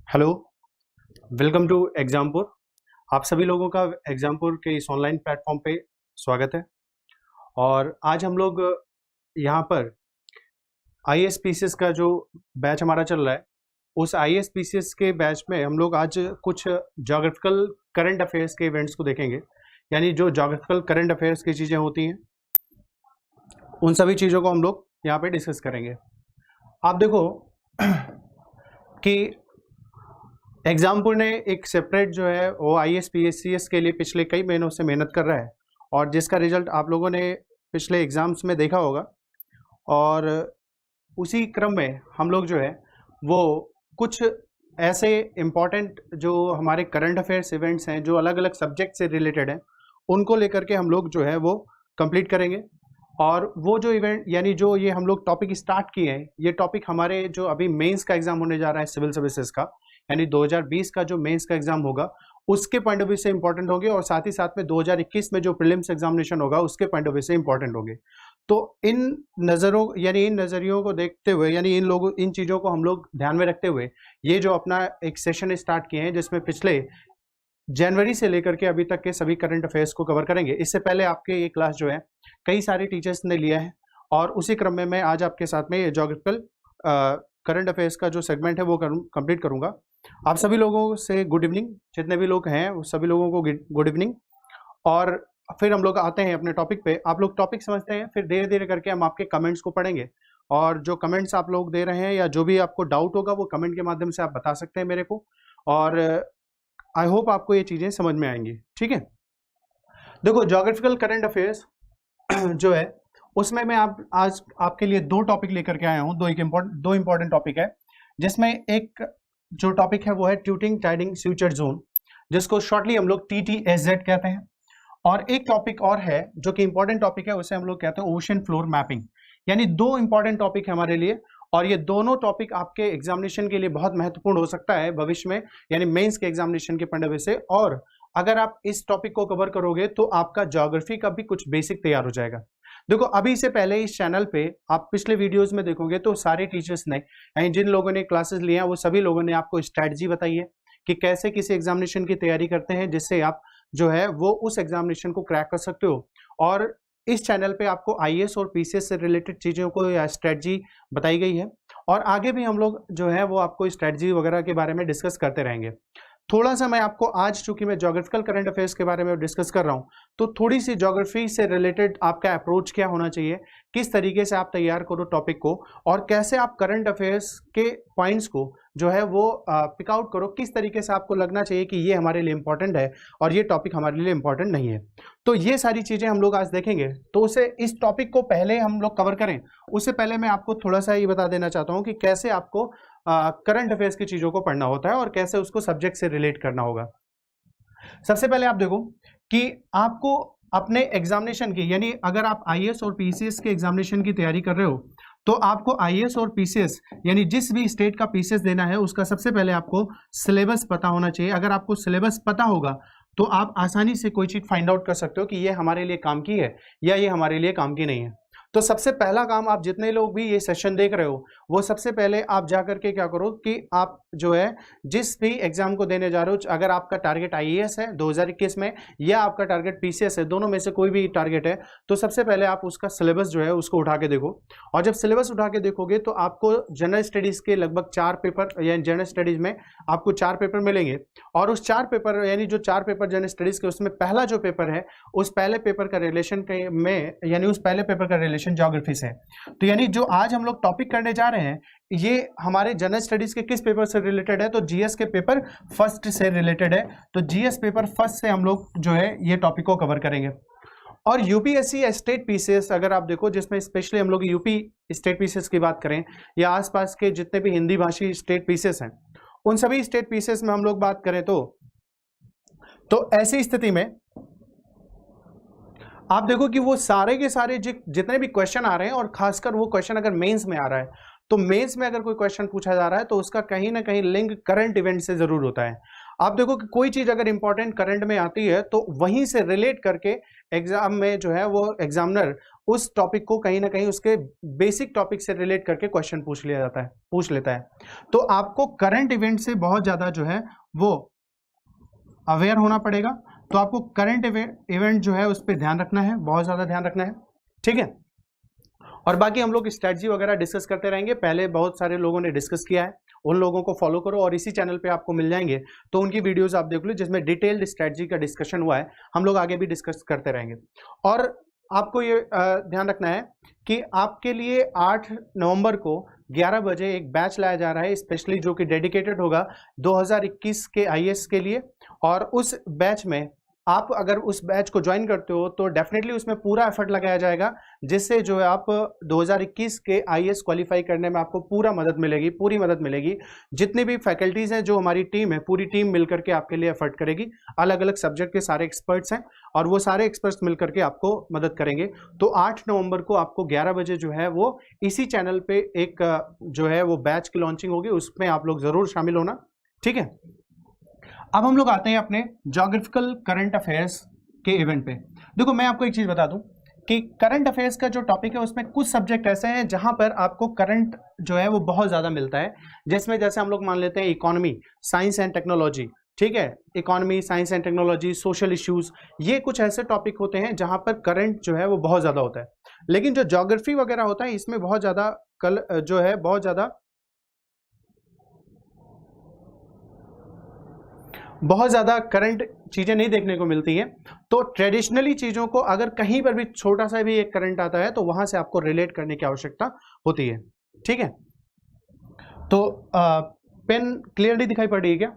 Hello, welcome to Exampur. आप सभी लोगों का एग्जामपुर के इस ऑनलाइन प्लेटफॉर्म पे स्वागत है। और आज हम लोग यहाँ पर आईएसपीसीएस का जो बैच हमारा चल रहा है, उस आईएसपीसीएस के बैच में हम लोग आज कुछ ज्योग्राफिकल करंट अफेयर्स के इवेंट्स को देखेंगे। यानी जो ज्योग्राफिकल करंट अफेयर्स की चीज़ें होती हैं, उन सभी चीज़ों को हम लोग यहाँ पे डिस्कस करेंगे। आप देखो कि एग्जामपुर ने एक सेपरेट जो है वो आईएसपीसीएस के लिए पिछले कई महीनों से मेहनत कर रहा है, और जिसका रिजल्ट आप लोगों ने पिछले एग्ज़ाम्स में देखा होगा। और उसी क्रम में हम लोग जो है वो कुछ ऐसे इम्पॉर्टेंट जो हमारे करंट अफेयर्स इवेंट्स हैं, जो अलग अलग सब्जेक्ट से रिलेटेड हैं, उनको लेकर के हम लोग जो है वो कंप्लीट करेंगे। और वो जो इवेंट यानी जो ये हम लोग टॉपिक स्टार्ट किए हैं, ये टॉपिक हमारे जो अभी मेंस का एग्ज़ाम होने जा रहा है सिविल सर्विसेज का, यानी 2020 का जो मेंस का एग्ज़ाम होगा उसके पॉइंट ऑफ व्यू से इंपॉर्टेंट होंगे, और साथ ही साथ में 2021 में जो प्रीलिम्स एग्जामिनेशन होगा उसके पॉइंट ऑफ व्यू से इंपॉर्टेंट होंगे। तो इन नज़रियों को देखते हुए, यानी इन चीज़ों को हम लोग ध्यान में रखते हुए ये जो अपना एक सेशन स्टार्ट किए हैं, जिसमें पिछले जनवरी से लेकर के अभी तक के सभी करंट अफेयर्स को कवर करेंगे। इससे पहले आपके ये क्लास जो है कई सारे टीचर्स ने लिया है, और उसी क्रम में मैं आज आपके साथ में ये ज्योग्राफिकल करंट अफेयर्स का जो सेगमेंट है वो कंप्लीट करूंगा। आप सभी लोगों से गुड इवनिंग, जितने भी लोग हैं उस सभी लोगों को गुड इवनिंग। और फिर हम लोग आते हैं अपने टॉपिक पे। आप लोग टॉपिक समझते हैं, फिर धीरे धीरे करके हम आपके कमेंट्स को पढ़ेंगे, और जो कमेंट्स आप लोग दे रहे हैं या जो भी आपको डाउट होगा वो कमेंट के माध्यम से आप बता सकते हैं मेरे को, और आई होप आपको ये चीज़ें समझ में आएंगी। ठीक है, देखो ज्योग्राफिकल करंट अफेयर्स जो है उसमें मैं आज आपके लिए दो टॉपिक लेकर के आया हूँ। दो इंपॉर्टेंट टॉपिक है, जिसमें एक जो टॉपिक है वो है ट्यूटिंग टाइडिंग फ्यूचर जोन, जिसको शॉर्टली हम लोग TTSZ कहते हैं। और एक टॉपिक और है जो कि इंपॉर्टेंट टॉपिक है, उसे हम लोग कहते हैं ओशन फ्लोर मैपिंग। यानी दो इंपॉर्टेंट टॉपिक है हमारे लिए, और ये दोनों टॉपिक आपके एग्जामिनेशन के लिए बहुत महत्वपूर्ण हो सकता है भविष्य में, यानी मेंस के एग्जामिनेशन के पॉइंट ऑफ व्यू से। और अगर आप इस टॉपिक को कवर करोगे तो आपका ज्योग्राफी का भी कुछ बेसिक तैयार हो जाएगा। देखो, अभी से पहले इस चैनल पे आप पिछले वीडियोस में देखोगे तो सारे टीचर्स ने, यानी जिन लोगों ने क्लासेस लिए हैं, वो सभी लोगों ने आपको स्ट्रैटेजी बताई है कि कैसे किसी एग्जामिनेशन की तैयारी करते हैं, जिससे आप जो है वो उस एग्जामिनेशन को क्रैक कर सकते हो। और इस चैनल पे आपको आईएएस और पीसीएस से रिलेटेड चीज़ों को या स्ट्रैटेजी बताई गई है, और आगे भी हम लोग जो है वो आपको स्ट्रैटेजी वगैरह के बारे में डिस्कस करते रहेंगे। थोड़ा सा मैं आपको आज, चूंकि मैं ज्योग्राफिकल करंट अफेयर्स के बारे में डिस्कस कर रहा हूँ, तो थोड़ी सी ज्योग्राफी से रिलेटेड आपका अप्रोच क्या होना चाहिए, किस तरीके से आप तैयार करो टॉपिक को, और कैसे आप करंट अफेयर्स के पॉइंट्स को जो है वो पिक आउट करो, किस तरीके से आपको लगना चाहिए कि ये हमारे लिए इंपॉर्टेंट है और ये टॉपिक हमारे लिए इंपॉर्टेंट नहीं है। तो ये सारी चीज़ें हम लोग आज देखेंगे। तो उसे इस टॉपिक को पहले हम लोग कवर करें, उससे पहले मैं आपको थोड़ा सा ये बता देना चाहता हूँ कि कैसे आपको करंट अफेयर्स की चीज़ों को पढ़ना होता है और कैसे उसको सब्जेक्ट से रिलेट करना होगा। सबसे पहले आप देखो कि आपको अपने एग्जामिनेशन की, यानी अगर आप आईएएस और पीसीएस के एग्जामिनेशन की तैयारी कर रहे हो, तो आपको आईएएस और पीसीएस यानी जिस भी स्टेट का पीसीएस देना है उसका सबसे पहले आपको सिलेबस पता होना चाहिए। अगर आपको सिलेबस पता होगा तो आप आसानी से कोई चीज़ फाइंड आउट कर सकते हो कि ये हमारे लिए काम की है या ये हमारे लिए काम की नहीं है। तो सबसे पहला काम, आप जितने लोग भी ये सेशन देख रहे हो, वो सबसे पहले आप जा करके क्या करो कि आप जो है जिस भी एग्जाम को देने जा रहे हो, अगर आपका टारगेट आईएएस है 2021 में या आपका टारगेट पीसीएस है, दोनों में से कोई भी टारगेट है, तो सबसे पहले आप उसका सिलेबस जो है उसको उठा के देखो। और जब सिलेबस उठा के देखोगे तो आपको जनरल स्टडीज़ के लगभग 4 पेपर, यानी जनरल स्टडीज़ में आपको 4 पेपर मिलेंगे, और उस 4 पेपर, यानी जो 4 पेपर जनरल स्टडीज़ के, उसमें पहला जो पेपर है उस पहले पेपर का रिलेशन में, यानी उस पहले पेपर का रिलेशन ज्योग्राफी से। तो यानी जो आज हम लोग टॉपिक करने जा रहे हैं ये हमारे जनरल स्टडीज के किस पेपर से रिलेटेड है, तो जीएस के पेपर फर्स्ट से रिलेटेड है। तो जीएस पेपर फर्स्ट से हम लोग जो है ये टॉपिक को कवर करेंगे। और यूपीएससी या स्टेट पीसीएस अगर आप देखो, जिसमें स्पेशली हम लोग यूपी स्टेट पीसीएस की बात करें या आसपास के जितने भी हिंदी भाषी स्टेट पीसीएस हैं, उन सभी स्टेट पीसीएस में हम लोग बात करें तो ऐसी स्थिति में आप देखो कि वो सारे के सारे जितने भी क्वेश्चन आ रहे हैं, और खासकर वो क्वेश्चन अगर मेंस में आ रहा है, तो मेंस में अगर कोई क्वेश्चन पूछा जा रहा है तो उसका कहीं ना कहीं लिंक करंट इवेंट से जरूर होता है। आप देखो कि कोई चीज अगर इंपॉर्टेंट करंट में आती है तो वहीं से रिलेट करके एग्जाम में जो है वो एग्जामिनर उस टॉपिक को कहीं ना कहीं उसके बेसिक टॉपिक से रिलेट करके क्वेश्चन पूछ लेता है। तो आपको करंट इवेंट से बहुत ज्यादा जो है वो अवेयर होना पड़ेगा। तो आपको करंट इवेंट जो है उस पर ध्यान रखना है, बहुत ज्यादा ध्यान रखना है, ठीक है। और बाकी हम लोग स्ट्रेटजी वगैरह डिस्कस करते रहेंगे, पहले बहुत सारे लोगों ने डिस्कस किया है, उन लोगों को फॉलो करो और इसी चैनल पे आपको मिल जाएंगे, तो उनकी वीडियोस आप देख लो जिसमें डिटेल्ड स्ट्रेटजी का डिस्कशन हुआ है। हम लोग आगे भी डिस्कस करते रहेंगे। और आपको ये ध्यान रखना है कि आपके लिए 8 नवंबर को 11 बजे एक बैच लाया जा रहा है स्पेशली, जो कि डेडिकेटेड होगा 2021 के आईएएस के लिए। और उस बैच में आप अगर उस बैच को ज्वाइन करते हो तो डेफिनेटली उसमें पूरा एफर्ट लगाया जाएगा, जिससे जो है आप 2021 के आईएएस क्वालिफाई करने में आपको पूरी मदद मिलेगी। जितनी भी फैकल्टीज हैं, जो हमारी टीम है, पूरी टीम मिलकर के आपके लिए एफर्ट करेगी। अलग अलग सब्जेक्ट के सारे एक्सपर्ट्स हैं और वो सारे एक्सपर्ट्स मिलकर के आपको मदद करेंगे। तो 8 नवंबर को आपको 11 बजे जो है वो इसी चैनल पे एक जो है वो बैच की लॉन्चिंग होगी, उसमें आप लोग जरूर शामिल होना, ठीक है। अब हम लोग आते हैं अपने ज्योग्राफिकल करंट अफेयर्स के इवेंट पे। देखो मैं आपको एक चीज बता दूं कि करंट अफेयर्स का जो टॉपिक है उसमें कुछ सब्जेक्ट ऐसे हैं जहां पर आपको करंट जो है वो बहुत ज्यादा मिलता है, जिसमें जैसे हम लोग मान लेते हैं इकोनॉमी, साइंस एंड टेक्नोलॉजी, ठीक है। Economy, science and technology, social issues, ये कुछ ऐसे टॉपिक होते हैं जहां पर करंट जो है वो बहुत ज्यादा होता है। लेकिन जो ज्योग्राफी वगैरह होता है इसमें बहुत ज्यादा बहुत ज़्यादा करंट चीज़ें नहीं देखने को मिलती हैं। तो ट्रेडिशनली चीज़ों को अगर कहीं पर भी छोटा सा भी एक करंट आता है तो वहाँ से आपको रिलेट करने की आवश्यकता होती है, ठीक है। तो पेन क्लियरली दिखाई पड़ रही है क्या?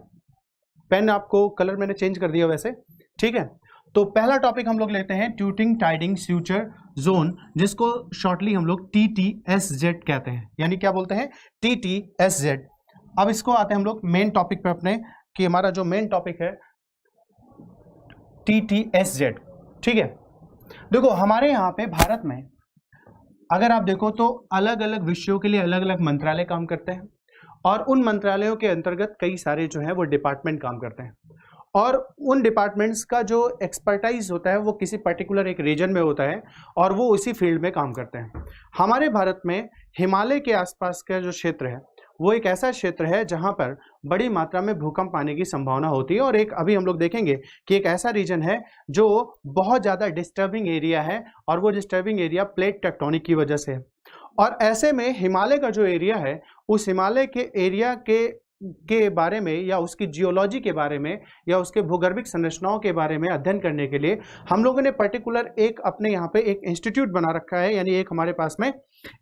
पेन आपको कलर मैंने चेंज कर दिया वैसे, ठीक है। तो पहला टॉपिक हम लोग लेते हैं ट्यूटिंग टाइडिंग फ्यूचर जोन, जिसको शॉर्टली हम लोग TTSZ कहते हैं, यानी क्या बोलते हैं, TTSZ। अब इसको आते हैं हम लोग मेन टॉपिक पे अपने, कि हमारा जो मेन टॉपिक है TTSZ, ठीक है। देखो हमारे यहाँ पे भारत में अगर आप देखो तो अलग अलग विषयों के लिए अलग अलग मंत्रालय काम करते हैं और उन मंत्रालयों के अंतर्गत कई सारे जो है वो डिपार्टमेंट काम करते हैं। और उन डिपार्टमेंट्स का जो एक्सपर्टाइज होता है वो किसी पर्टिकुलर एक रीजन में होता है और वो उसी फील्ड में काम करते हैं। हमारे भारत में हिमालय के आसपास का जो क्षेत्र है वो एक ऐसा क्षेत्र है जहां पर बड़ी मात्रा में भूकंप आने की संभावना होती है। और एक अभी हम लोग देखेंगे कि एक ऐसा रीजन है जो बहुत ज़्यादा डिस्टर्बिंग एरिया है और वो डिस्टर्बिंग एरिया प्लेट टेक्टोनिक की वजह से है। और ऐसे में हिमालय का जो एरिया है, उस हिमालय के एरिया के बारे में या उसकी जियोलॉजी के बारे में या उसके भूगर्भिक संरचनाओं के बारे में अध्ययन करने के लिए हम लोगों ने पर्टिकुलर एक अपने यहाँ पे एक इंस्टीट्यूट बना रखा है। यानी एक हमारे पास में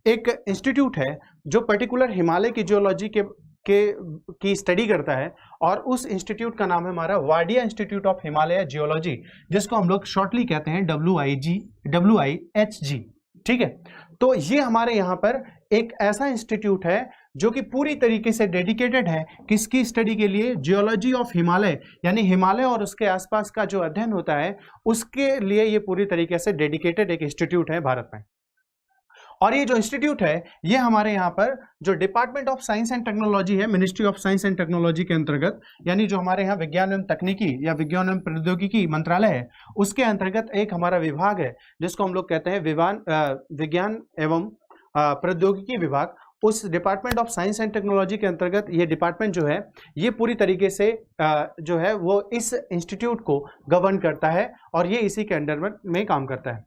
एक इंस्टीट्यूट है जो पर्टिकुलर हिमालय की जियोलॉजी की स्टडी करता है और उस इंस्टीट्यूट का नाम है हमारा Wadia institute of Himalaya geology, जिसको हम लोग शॉर्टली कहते हैं WIHG, ठीक है। तो ये हमारे यहाँ पर एक ऐसा इंस्टीट्यूट है जो कि पूरी तरीके से डेडिकेटेड है किसकी स्टडी के लिए, जियोलॉजी ऑफ हिमालय, यानी हिमालय और उसके आसपास का जो अध्ययन होता है उसके लिए ये पूरी तरीके से डेडिकेटेड एक इंस्टीट्यूट है भारत में। और ये जो इंस्टीट्यूट है ये हमारे यहाँ पर जो department of science and technology है, ministry of science and technology के अंतर्गत, यानी जो हमारे यहाँ विज्ञान एवं तकनीकी या विज्ञान एवं प्रौद्योगिकी मंत्रालय है उसके अंतर्गत एक हमारा विभाग है जिसको हम लोग कहते हैं विज्ञान एवं प्रौद्योगिकी विभाग। उस department of science and technology के अंतर्गत ये डिपार्टमेंट जो है ये पूरी तरीके से जो है वो इस इंस्टीट्यूट को गवर्न करता है और ये इसी के अंडर में काम करता है।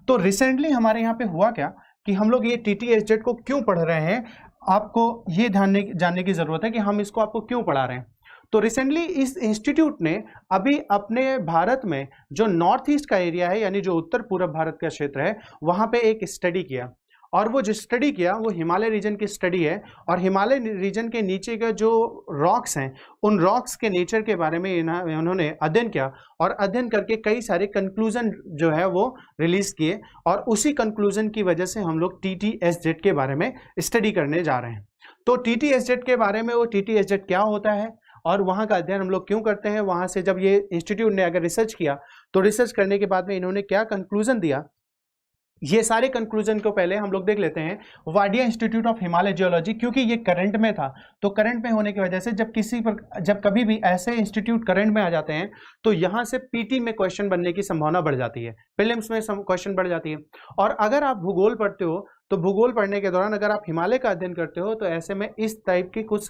तो रिसेंटली हमारे यहाँ पे हुआ क्या कि हम लोग ये TTSZ को क्यों पढ़ रहे हैं, आपको ये जानने की जरूरत है कि हम इसको आपको क्यों पढ़ा रहे हैं। तो रिसेंटली इस इंस्टीट्यूट ने अभी अपने भारत में जो नॉर्थ ईस्ट का एरिया है, यानी जो उत्तर पूर्व भारत का क्षेत्र है, वहां पे एक स्टडी किया और वो जो स्टडी किया वो हिमालय रीजन की स्टडी है। और हिमालय रीजन के नीचे का जो रॉक्स हैं उन रॉक्स के नेचर के बारे में उन्होंने अध्ययन किया और अध्ययन करके कई सारे कंक्लूजन जो है वो रिलीज किए और उसी कंक्लूजन की वजह से हम लोग TTSZ के बारे में स्टडी करने जा रहे हैं। तो TTSZ के बारे में, वो TTSZ क्या होता है और वहाँ का अध्ययन हम लोग क्यों करते हैं, वहाँ से जब ये इंस्टीट्यूट ने अगर रिसर्च किया तो रिसर्च करने के बाद में इन्होंने क्या कंक्लूजन दिया ये सारे कंक्लूजन को पहले हम लोग देख लेते हैं। Wadia institute of Himalaya geology, क्योंकि ये करंट में था, तो करंट में होने की वजह से जब कभी भी ऐसे इंस्टीट्यूट करंट में आ जाते हैं तो यहां से पीटी में क्वेश्चन बनने की संभावना बढ़ जाती है, प्रीलिम्स में क्वेश्चन बढ़ जाती है। और अगर आप भूगोल पढ़ते हो तो भूगोल पढ़ने के दौरान अगर आप हिमालय का अध्ययन करते हो तो ऐसे में इस टाइप की कुछ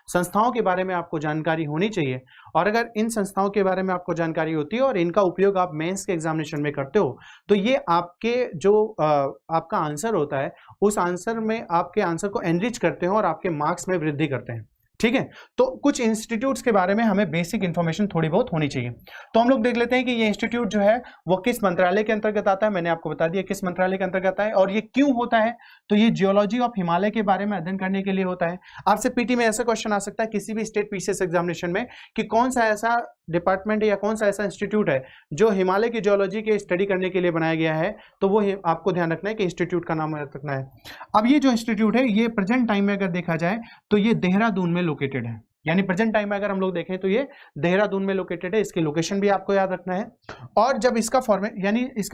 संस्थाओं के बारे में आपको जानकारी होनी चाहिए। और अगर इन संस्थाओं के बारे में आपको जानकारी होती है और इनका उपयोग आप मेंस के एग्जामिनेशन में करते हो तो ये आपके जो आपका आंसर होता है उस आंसर में आपके आंसर को एनरिच करते हैं और आपके मार्क्स में वृद्धि करते हैं। ठीक है, तो कुछ इंस्टीट्यूट्स के बारे में हमें बेसिक इंफॉर्मेशन थोड़ी बहुत होनी चाहिए। तो हम लोग देख लेते हैं कि ये इंस्टीट्यूट जो है वो किस मंत्रालय के अंतर्गत आता है। मैंने आपको बता दिया किस मंत्रालय के अंतर्गत आता है और ये क्यों होता है। तो ये जियोलॉजी ऑफ हिमालय के बारे में अध्ययन करने के लिए होता है। आपसे पीटी में ऐसा क्वेश्चन आ सकता है किसी भी स्टेट पीसीएस एग्जामिनेशन में कि कौन सा ऐसा डिपार्टमेंट या कौन सा ऐसा इंस्टीट्यूट है जो हिमालय की जियोलॉजी के स्टडी करने के लिए बनाया गया है। तो वो आपको ध्यान रखना है कि इंस्टीट्यूट का नाम रखना है। अब ये जो इंस्टीट्यूट है ये प्रेजेंट टाइम में अगर देखा जाए तो ये देहरादून में लोकेटेड है, यानी प्रेजेंट टाइम में अगर हम लोग देखें तो ये देहरादून में लोकेटेड है। इसकी लोकेशन भी आपको याद रखना है। और जब इसका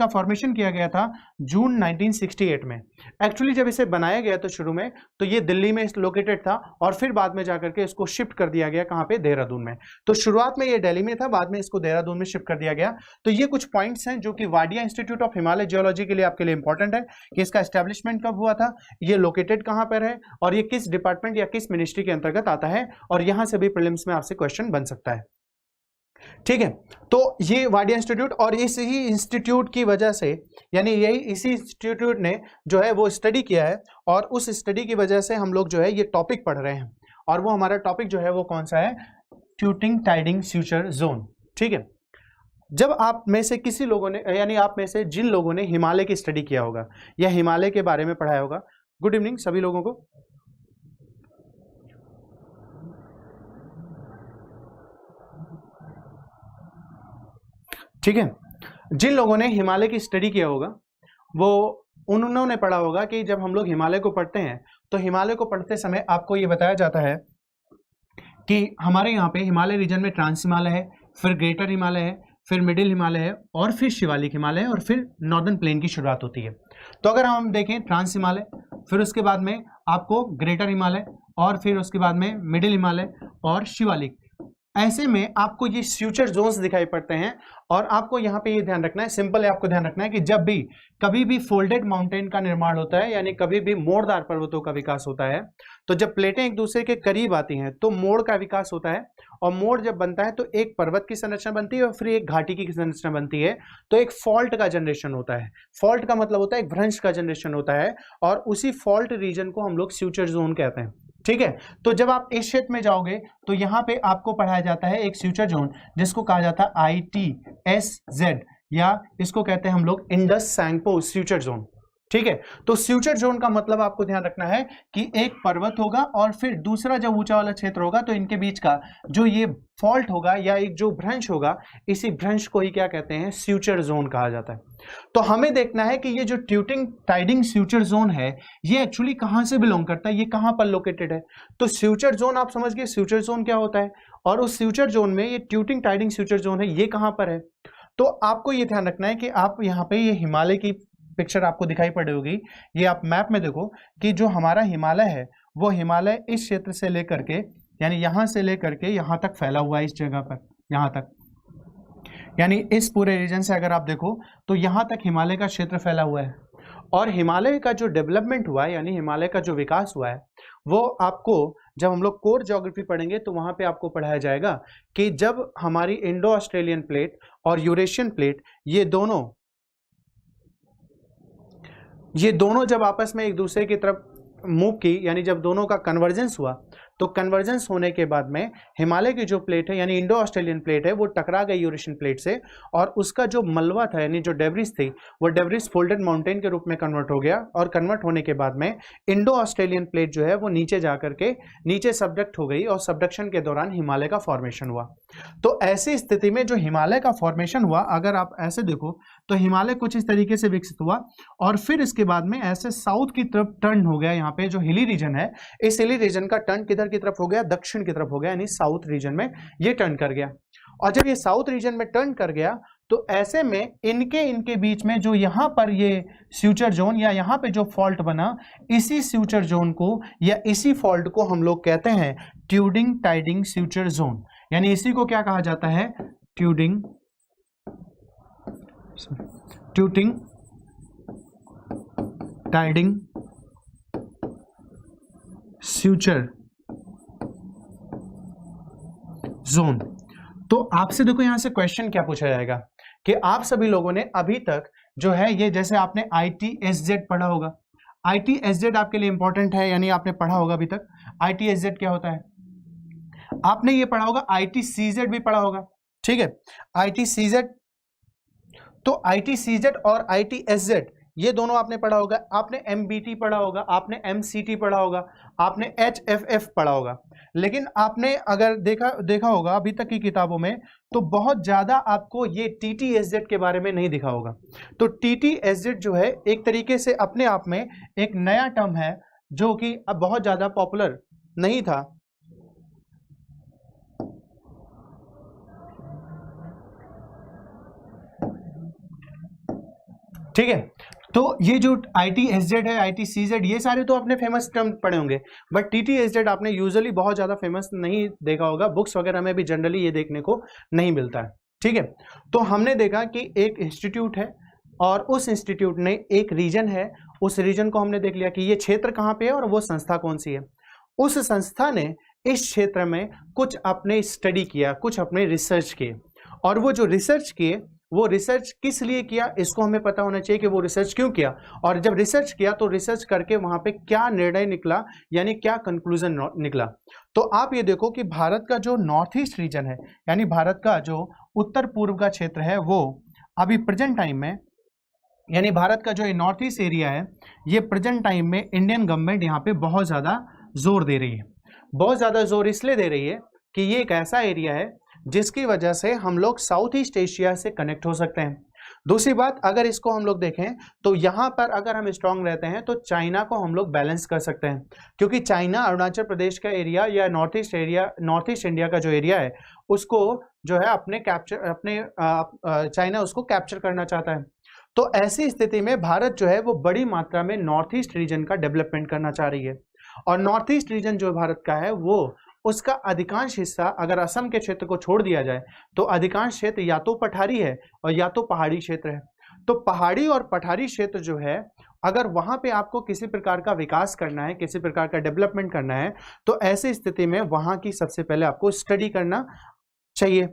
फॉर्मेशन किया गया था जून 1968 में। एक्चुअली जब इसे बनाया गया तो शुरू में तो ये दिल्ली में लोकेटेड था और फिर बाद में जाकर के इसको शिफ्ट कर दिया गया कहाँ पे, देहरादून में। तो शुरुआत में ये दिल्ली में था, बाद में इसको देहरादून में शिफ्ट कर दिया गया। तो ये कुछ पॉइंट्स हैं जो कि Wadia institute of Himalaya geology के लिए आपके लिए इंपॉर्टेंट है कि इसका एस्टेब्लिशमेंट कब हुआ था, ये लोकेटेड कहाँ पर है और ये किस डिपार्टमेंट या किस मिनिस्ट्री के अंतर्गत आता है। और यहां से भी प्रीलिम्स में आपसे क्वेश्चन बन सकता है। ठीक है, तो ये वाडिया इंस्टीट्यूट और इसी इंस्टीट्यूट की वजह से, यानी इसी इंस्टीट्यूट ने जो है वो स्टडी किया है और उस स्टडी की वजह से हम लोग जो है ये टॉपिक पढ़ रहे हैं। और वो हमारा टॉपिक जो है वो कौन सा है, ट्यूटिंग टाइडिंग फ्यूचर जोन। ठीक है, जब आप में से किसी लोगों ने, यानी आप में से जिन लोगों ने हिमालय की स्टडी किया होगा या हिमालय के बारे में पढ़ाया होगा, गुड इवनिंग सभी लोगों को। ठीक है, जिन लोगों ने हिमालय की स्टडी किया होगा वो उन्होंने पढ़ा होगा कि जब हम लोग हिमालय को पढ़ते हैं तो हिमालय को पढ़ते समय आपको ये बताया जाता है कि हमारे यहाँ पे हिमालय रीजन में ट्रांस हिमालय है, फिर ग्रेटर हिमालय है, फिर मिडिल हिमालय है और फिर शिवालिक हिमालय है और फिर नॉर्दर्न प्लेन की शुरुआत होती है। तो अगर हम देखें ट्रांस हिमालय, फिर उसके बाद में आपको ग्रेटर हिमालय और फिर उसके बाद में मिडिल हिमालय और शिवालिक, ऐसे में आपको ये फ्यूचर जोन्स दिखाई पड़ते हैं। और आपको यहाँ पे ये ध्यान रखना है, सिंपल है, आपको ध्यान रखना है कि जब भी कभी भी फोल्डेड माउंटेन का निर्माण होता है, यानी कभी भी मोड़दार पर्वतों का विकास होता है, तो जब प्लेटें एक दूसरे के करीब आती हैं तो मोड़ का विकास होता है। और मोड़ जब बनता है तो एक पर्वत की संरचना बनती है और फिर एक घाटी की संरचना बनती है, तो एक फॉल्ट का जनरेशन होता है। फॉल्ट का मतलब होता है एक भ्रंश का जनरेशन होता है और उसी फॉल्ट रीजन को हम लोग फ्यूचर जोन कहते हैं। ठीक है, तो जब आप इस क्षेत्र में जाओगे तो यहां पे आपको पढ़ाया जाता है एक फ्यूचर जोन जिसको कहा जाता है ITSZ, या इसको कहते हैं हम लोग इंडस सैंगपो फ्यूचर जोन। ठीक है, तो फ्यूचर जोन का मतलब आपको ध्यान रखना है कि एक पर्वत होगा और फिर दूसरा जब ऊंचा वाला क्षेत्र होगा तो इनके बीच का जो ये फॉल्ट होगा या एक जो भ्रंश होगा, इसी भ्रंश को ही क्या कहते हैं, फ्यूचर जोन कहा जाता है। तो हमें देखना है कि ये जो ट्यूटिंग टाइडिंग फ्यूचर जोन है ये एक्चुअली कहां से बिलोंग करता है, ये कहां पर लोकेटेड है। तो फ्यूचर जोन आप समझ गए फ्यूचर जोन क्या होता है, और उस फ्यूचर जोन में ये ट्यूटिंग टाइडिंग फ्यूचर जोन है ये कहां पर है। तो आपको ये ध्यान रखना है कि आप यहाँ पे ये हिमालय की पिक्चर आपको दिखाई पड़ होगी, ये आप मैप में देखो कि जो हमारा हिमालय है वो हिमालय इस क्षेत्र से लेकर के, यानी यहां से लेकर के यहां तक फैला हुआ है, इस जगह पर यहां तक, यानी इस पूरे रीजन से अगर आप देखो तो यहां तक हिमालय का क्षेत्र फैला हुआ है। और हिमालय का जो डेवलपमेंट हुआ है, यानी हिमालय का जो विकास हुआ है, वो आपको जब हम लोग कोर ज्योग्राफी पढ़ेंगे तो वहां पे आपको पढ़ाया जाएगा कि जब हमारी इंडो ऑस्ट्रेलियन प्लेट और यूरेशियन प्लेट ये दोनों जब आपस में एक दूसरे की तरफ मूव की, यानी जब दोनों का कन्वर्जेंस हुआ, तो कन्वर्जेंस होने के बाद में हिमालय की जो प्लेट है यानी इंडो ऑस्ट्रेलियन प्लेट है वो टकरा गई यूरेशियन प्लेट से, और उसका जो मलबा था यानी जो डेब्रिस थी वो डेब्रिस फोल्डेड माउंटेन के रूप में कन्वर्ट हो गया, और कन्वर्ट होने के बाद में इंडो ऑस्ट्रेलियन प्लेट जो है वो नीचे जाकर के नीचे सबडक्ट हो गई और सबडक्शन के दौरान हिमालय का फॉर्मेशन हुआ। तो ऐसी स्थिति में जो हिमालय का फॉर्मेशन हुआ, अगर आप ऐसे देखो तो हिमालय कुछ इस तरीके से विकसित हुआ और फिर इसके बाद में ऐसे साउथ की तरफ टर्न हो गया। यहाँ पे जो हिली रीजन है, इस हिली रीजन का टर्न किधर की तरफ हो गया, दक्षिण की तरफ हो गया, यानी साउथ रीजन में ये टर्न कर गया। और जब ये साउथ रीजन में टर्न कर गया तो ऐसे में इनके बीच में जो यहां पर ये स्यूचर जोन या यहां पे जो फॉल्ट बना, इसी स्यूचर जोन को या इसी फॉल्ट को हम लोग कहते हैं ट्यूडिंग टाइडिंग स्यूचर जोन, यानी इसी को क्या कहा जाता है, ट्यूडिंग टाइडिंग स्यूचर जोन। तो आपसे देखो यहां से क्वेश्चन क्या पूछा जाएगा कि आप सभी लोगों ने अभी तक जो है ये, जैसे आपने ITSZ पढ़ा होगा, ITSZ आपके लिए इंपॉर्टेंट है, यानी आपने पढ़ा होगा अभी तक। ITSZ क्या होता है, आपने ये पढ़ा होगा, ITCZ भी पढ़ा होगा, ठीक है, ITCZ। तो ITCZ और ITSZ ये दोनों आपने पढ़ा होगा, आपने MBT पढ़ा होगा, आपने MCT पढ़ा होगा, आपने HFF पढ़ा होगा, लेकिन आपने अगर देखा होगा अभी तक की किताबों में तो बहुत ज्यादा आपको ये TTSZ के बारे में नहीं दिखा होगा। तो TTSZ जो है एक तरीके से अपने आप में एक नया टर्म है जो कि अब बहुत ज्यादा पॉपुलर नहीं था। ठीक है, तो ये जो ITSZ है, ITCZ, ये सारे तो आपने फेमस टर्म पढ़े होंगे, बट TTSZ आपने यूजुअली बहुत ज्यादा फेमस नहीं देखा होगा, बुक्स वगैरह में भी जनरली ये देखने को नहीं मिलता है। ठीक है, तो हमने देखा कि एक इंस्टीट्यूट है और उस इंस्टीट्यूट ने एक रीजन है, उस रीजन को हमने देख लिया कि ये क्षेत्र कहाँ पे है और वो संस्था कौन सी है। उस संस्था ने इस क्षेत्र में कुछ अपने स्टडी किया, कुछ अपने रिसर्च किए, और वो जो रिसर्च किए वो रिसर्च किस लिए किया इसको हमें पता होना चाहिए कि वो रिसर्च क्यों किया, और जब रिसर्च किया तो रिसर्च करके वहां पे क्या निर्णय निकला, यानी क्या कंक्लूजन निकला। तो आप ये देखो कि भारत का जो नॉर्थ ईस्ट रीजन है, यानी भारत का जो उत्तर पूर्व का क्षेत्र है, वो अभी प्रेजेंट टाइम में, यानी भारत का जो नॉर्थ ईस्ट एरिया है, ये प्रेजेंट टाइम में इंडियन गवर्नमेंट यहाँ पे बहुत ज्यादा जोर दे रही है। बहुत ज्यादा जोर इसलिए दे रही है कि ये एक ऐसा एरिया है जिसकी वजह से हम लोग साउथ ईस्ट एशिया से कनेक्ट हो सकते हैं। दूसरी बात, अगर इसको हम लोग देखें तो यहाँ पर अगर हम स्ट्रांग रहते हैं तो चाइना को हम लोग बैलेंस कर सकते हैं, क्योंकि चाइना अरुणाचल प्रदेश का एरिया या नॉर्थ ईस्ट इंडिया का जो एरिया है उसको जो है चाइना उसको कैप्चर करना चाहता है। तो ऐसी स्थिति में भारत जो है वो बड़ी मात्रा में नॉर्थ ईस्ट रीजन का डेवलपमेंट करना चाह रही है, और नॉर्थ ईस्ट रीजन जो भारत का है वो उसका अधिकांश हिस्सा, अगर असम के क्षेत्र को छोड़ दिया जाए तो अधिकांश क्षेत्र या तो पठारी है और या तो पहाड़ी क्षेत्र है। तो पहाड़ी और पठारी क्षेत्र जो है, अगर वहां पे आपको किसी प्रकार का विकास करना है, किसी प्रकार का डेवलपमेंट करना है, तो ऐसी स्थिति में वहां की सबसे पहले आपको स्टडी करना चाहिए।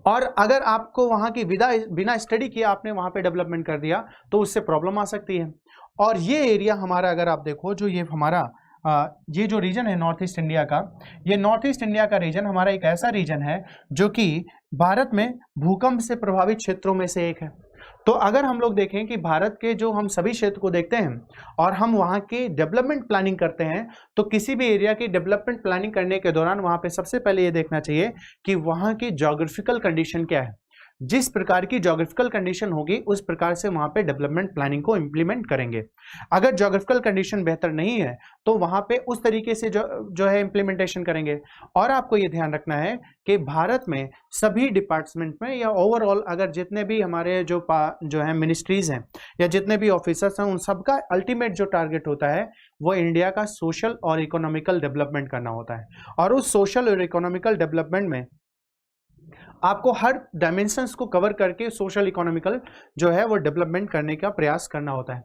और अगर आपको वहां की बिना स्टडी किए आपने वहां पे डेवलपमेंट कर दिया तो उससे प्रॉब्लम आ सकती है। और ये एरिया हमारा, अगर आप देखो, जो ये हमारा ये जो रीजन है नॉर्थ ईस्ट इंडिया का, ये नॉर्थ ईस्ट इंडिया का रीजन हमारा एक ऐसा रीजन है जो कि भारत में भूकंप से प्रभावित क्षेत्रों में से एक है। तो अगर हम लोग देखें कि भारत के जो हम सभी क्षेत्र को देखते हैं और हम वहाँ की डेवलपमेंट प्लानिंग करते हैं, तो किसी भी एरिया की डेवलपमेंट प्लानिंग करने के दौरान वहाँ पे सबसे पहले ये देखना चाहिए कि वहाँ की ज्योग्राफिकल कंडीशन क्या है। जिस प्रकार की ज्योग्राफिकल कंडीशन होगी उस प्रकार से वहां पे डेवलपमेंट प्लानिंग को इंप्लीमेंट करेंगे। अगर ज्योग्राफिकल कंडीशन बेहतर नहीं है तो वहां पे उस तरीके से जो है इंप्लीमेंटेशन करेंगे। और आपको ये ध्यान रखना है कि भारत में सभी डिपार्टमेंट में या ओवरऑल अगर जितने भी हमारे जो है मिनिस्ट्रीज हैं या जितने भी ऑफिसर्स हैं, उन सबका अल्टीमेट जो टारगेट होता है वो इंडिया का सोशल और इकोनॉमिकल डेवलपमेंट करना होता है। और उस सोशल और इकोनॉमिकल डेवलपमेंट में आपको हर डायमेंशंस को कवर करके सोशल इकोनॉमिकल जो है वो डेवलपमेंट करने का प्रयास करना होता है।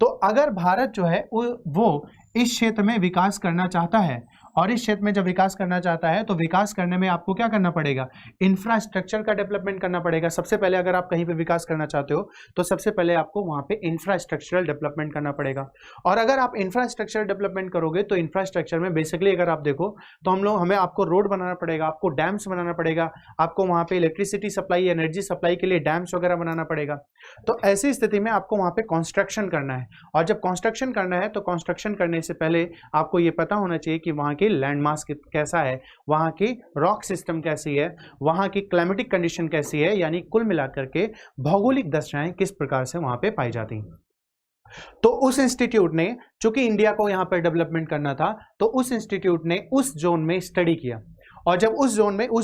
तो अगर भारत जो है वो इस क्षेत्र में विकास करना चाहता है, और इस क्षेत्र में जब विकास करना चाहता है तो विकास करने में आपको क्या करना पड़ेगा, इंफ्रास्ट्रक्चर का डेवलपमेंट करना पड़ेगा। सबसे पहले अगर आप कहीं पे विकास करना चाहते हो तो सबसे पहले आपको वहां पे इंफ्रास्ट्रक्चरल डेवलपमेंट करना पड़ेगा। और अगर आप इंफ्रास्ट्रक्चरल डेवलपमेंट करोगे तो इंफ्रास्ट्रक्चर में बेसिकली अगर आप देखो तो हमें आपको रोड बनाना पड़ेगा, आपको डैम्स बनाना पड़ेगा, आपको वहां पे इलेक्ट्रिसिटी सप्लाई, एनर्जी सप्लाई के लिए डैम्स वगैरह बनाना पड़ेगा। तो ऐसी स्थिति में आपको वहां पे कंस्ट्रक्शन करना है, और जब कंस्ट्रक्शन करना है तो कंस्ट्रक्शन करने से पहले आपको ये पता होना चाहिए कि वहां की लैंड मास कैसा है, वहां की रॉक सिस्टम कैसी है, वहां की क्लाइमेटिक कंडीशन कैसी है, यानी कुल मिलाकर के भौगोलिक दशाएं किस प्रकार से वहां पे पाई जाती हैं। तो उस इंस्टीट्यूट ने, चूंकि इंडिया को यहां पर डेवलपमेंट करना था, तो उस इंस्टीट्यूट ने उस जोन में स्टडी किया और जब उस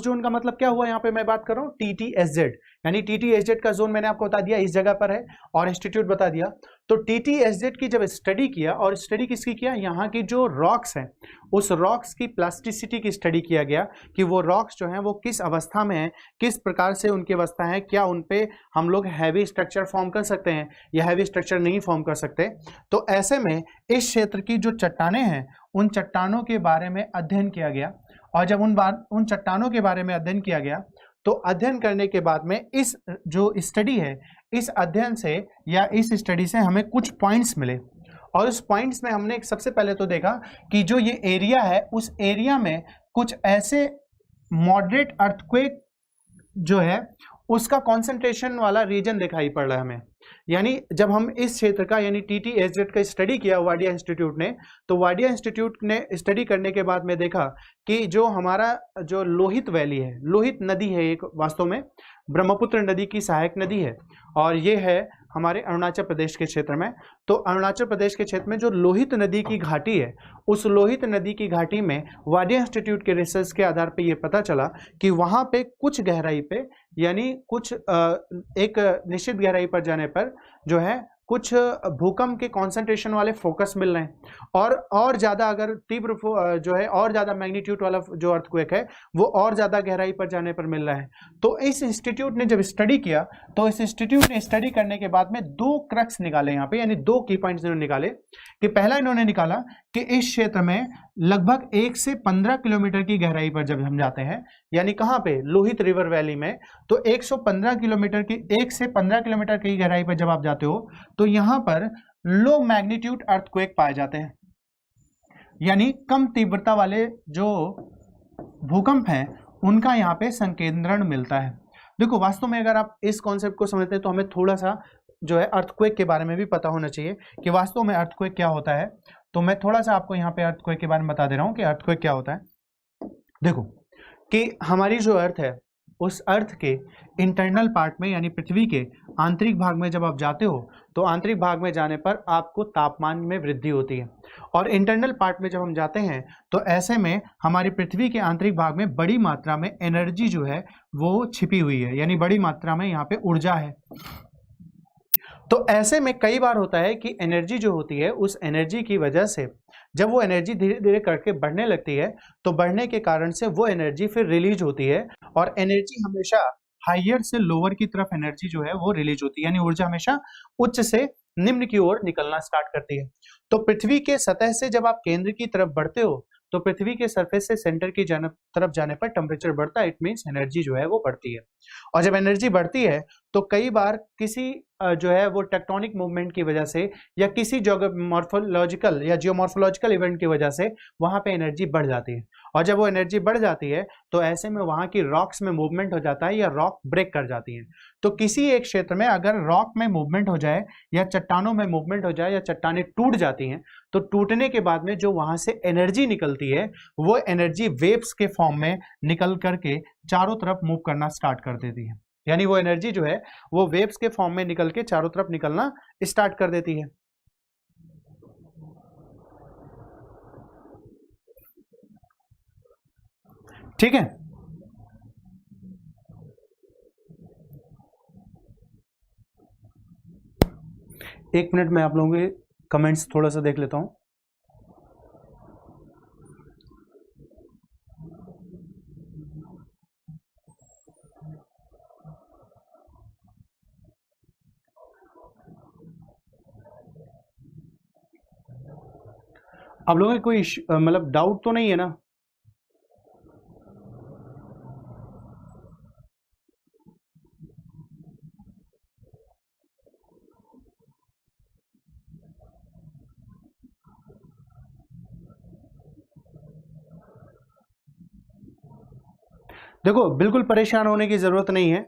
जोन का मतलब क्या हुआ, यहाँ पे मैं बात कर रहा हूँ TTSZ, यानी TTSZ का जोन मैंने आपको बता दिया इस जगह पर है और इंस्टीट्यूट बता दिया। तो TTSZ की जब स्टडी किया, और स्टडी किसकी किया, यहाँ की जो रॉक्स हैं उस रॉक्स की प्लास्टिसिटी की स्टडी किया गया कि वो रॉक्स जो हैं वो किस अवस्था में हैं, किस प्रकार से उनकी अवस्था है, क्या उन पे हम लोग हैवी स्ट्रक्चर फॉर्म कर सकते हैं या हैवी स्ट्रक्चर नहीं फॉर्म कर सकते। तो ऐसे में इस क्षेत्र की जो चट्टानें हैं उन चट्टानों के बारे में अध्ययन किया गया, और जब उन चट्टानों के बारे में अध्ययन किया गया तो अध्ययन करने के बाद में इस जो स्टडी है, इस अध्ययन से या इस स्टडी से हमें कुछ पॉइंट्स मिले, और उस पॉइंट्स में हमने सबसे पहले तो देखा कि जो ये एरिया है उस एरिया में कुछ ऐसे मॉडरेट अर्थक्वेक जो है उसका कंसंट्रेशन वाला रीजन दिखाई पड़ रहा है हमें। यानी जब हम इस क्षेत्र का यानी TTSZ का स्टडी किया वाडिया इंस्टीट्यूट ने, तो वाडिया इंस्टीट्यूट ने स्टडी करने के बाद में देखा कि जो हमारा जो लोहित वैली है, लोहित नदी है एक, वास्तव में ब्रह्मपुत्र नदी की सहायक नदी है, और ये है हमारे अरुणाचल प्रदेश के क्षेत्र में। तो अरुणाचल प्रदेश के क्षेत्र में जो लोहित नदी की घाटी है, उस लोहित नदी की घाटी में वाडिया इंस्टीट्यूट के रिसर्च के आधार पे ये पता चला कि वहाँ पे कुछ गहराई पे, यानी कुछ एक निश्चित गहराई पर जाने पर जो है कुछ भूकंप के कंसंट्रेशन वाले फोकस मिल रहे हैं, और ज़्यादा अगर तीव्र जो है और ज़्यादा मैग्नीट्यूड वाला जो अर्थक्वेक है वो और ज़्यादा गहराई पर जाने पर मिल रहा है। तो इस इंस्टीट्यूट ने जब स्टडी किया तो इस इंस्टीट्यूट ने स्टडी करने के बाद में 2 क्रक्स निकाले यहाँ पे, यानी 2 की पॉइंट्स इन्होंने निकाले। कि पहला इन्होंने निकाला कि इस क्षेत्र में लगभग 1 से 15 किलोमीटर की गहराई पर जब हम जाते हैं, यानी कहाँ पे, लोहित रिवर वैली में, तो 115 किलोमीटर की 1 से 15 किलोमीटर की गहराई पर जब आप जाते हो तो यहाँ पर लो मैग्नीट्यूड अर्थक्वेक पाए जाते हैं, यानी कम तीव्रता वाले जो भूकंप हैं उनका यहाँ पे संकेंद्रण मिलता है। देखो वास्तव में अगर आप इस कॉन्सेप्ट को समझते हैं तो हमें थोड़ा सा जो है अर्थक्वेक के बारे में भी पता होना चाहिए कि वास्तव में अर्थक्वेक क्या होता है। तो मैं थोड़ा सा आपको यहाँ पे अर्थक्वेक के बारे में बता दे रहा हूँ कि अर्थक्वेक क्या होता है। देखो कि हमारी जो अर्थ है उस अर्थ के इंटरनल पार्ट में, यानी पृथ्वी के आंतरिक भाग में जब आप जाते हो तो आंतरिक भाग में जाने पर आपको तापमान में वृद्धि होती है, और इंटरनल पार्ट में जब हम जाते हैं तो ऐसे में हमारी पृथ्वी के आंतरिक भाग में बड़ी मात्रा में एनर्जी जो है वो छिपी हुई है, यानी बड़ी मात्रा में यहाँ पे ऊर्जा है। तो ऐसे में कई बार होता है कि एनर्जी जो होती है उस एनर्जी की वजह से जब वो एनर्जी धीरे धीरे करके बढ़ने लगती है तो बढ़ने के कारण से वो एनर्जी फिर रिलीज होती है, और एनर्जी हमेशा हायर से लोअर की तरफ एनर्जी जो है वो रिलीज होती है, यानी ऊर्जा हमेशा उच्च से निम्न की ओर निकलना स्टार्ट करती है। तो पृथ्वी के सतह से जब आप केंद्र की तरफ बढ़ते हो तो पृथ्वी के सरफेस से सेंटर की तरफ जाने पर टेम्परेचर बढ़ता है, इट मीन्स एनर्जी जो है वो बढ़ती है। और जब एनर्जी बढ़ती है तो कई बार किसी जो है वो टेक्टोनिक मूवमेंट की वजह से या किसी मॉर्फोलॉजिकल या जियोमॉर्फोलॉजिकल इवेंट की वजह से वहाँ पे एनर्जी बढ़ जाती है, और जब वो एनर्जी बढ़ जाती है तो ऐसे में वहाँ की रॉक्स में मूवमेंट हो जाता है या रॉक ब्रेक कर जाती है। तो किसी एक क्षेत्र में अगर रॉक में मूवमेंट हो जाए या चट्टानों में मूवमेंट हो जाए या चट्टानें टूट जाती हैं तो टूटने के बाद में जो वहाँ से एनर्जी निकलती है वो एनर्जी वेव्स के फॉर्म में निकल करके चारों तरफ मूव करना स्टार्ट कर देती है, यानी वो एनर्जी जो है वो वेव्स के फॉर्म में निकल के चारों तरफ निकलना स्टार्ट कर देती है। ठीक है, एक मिनट में आप लोगों के कमेंट्स थोड़ा सा देख लेता हूं। आप लोगों को कोई मतलब डाउट तो नहीं है ना? देखो बिल्कुल परेशान होने की जरूरत नहीं है।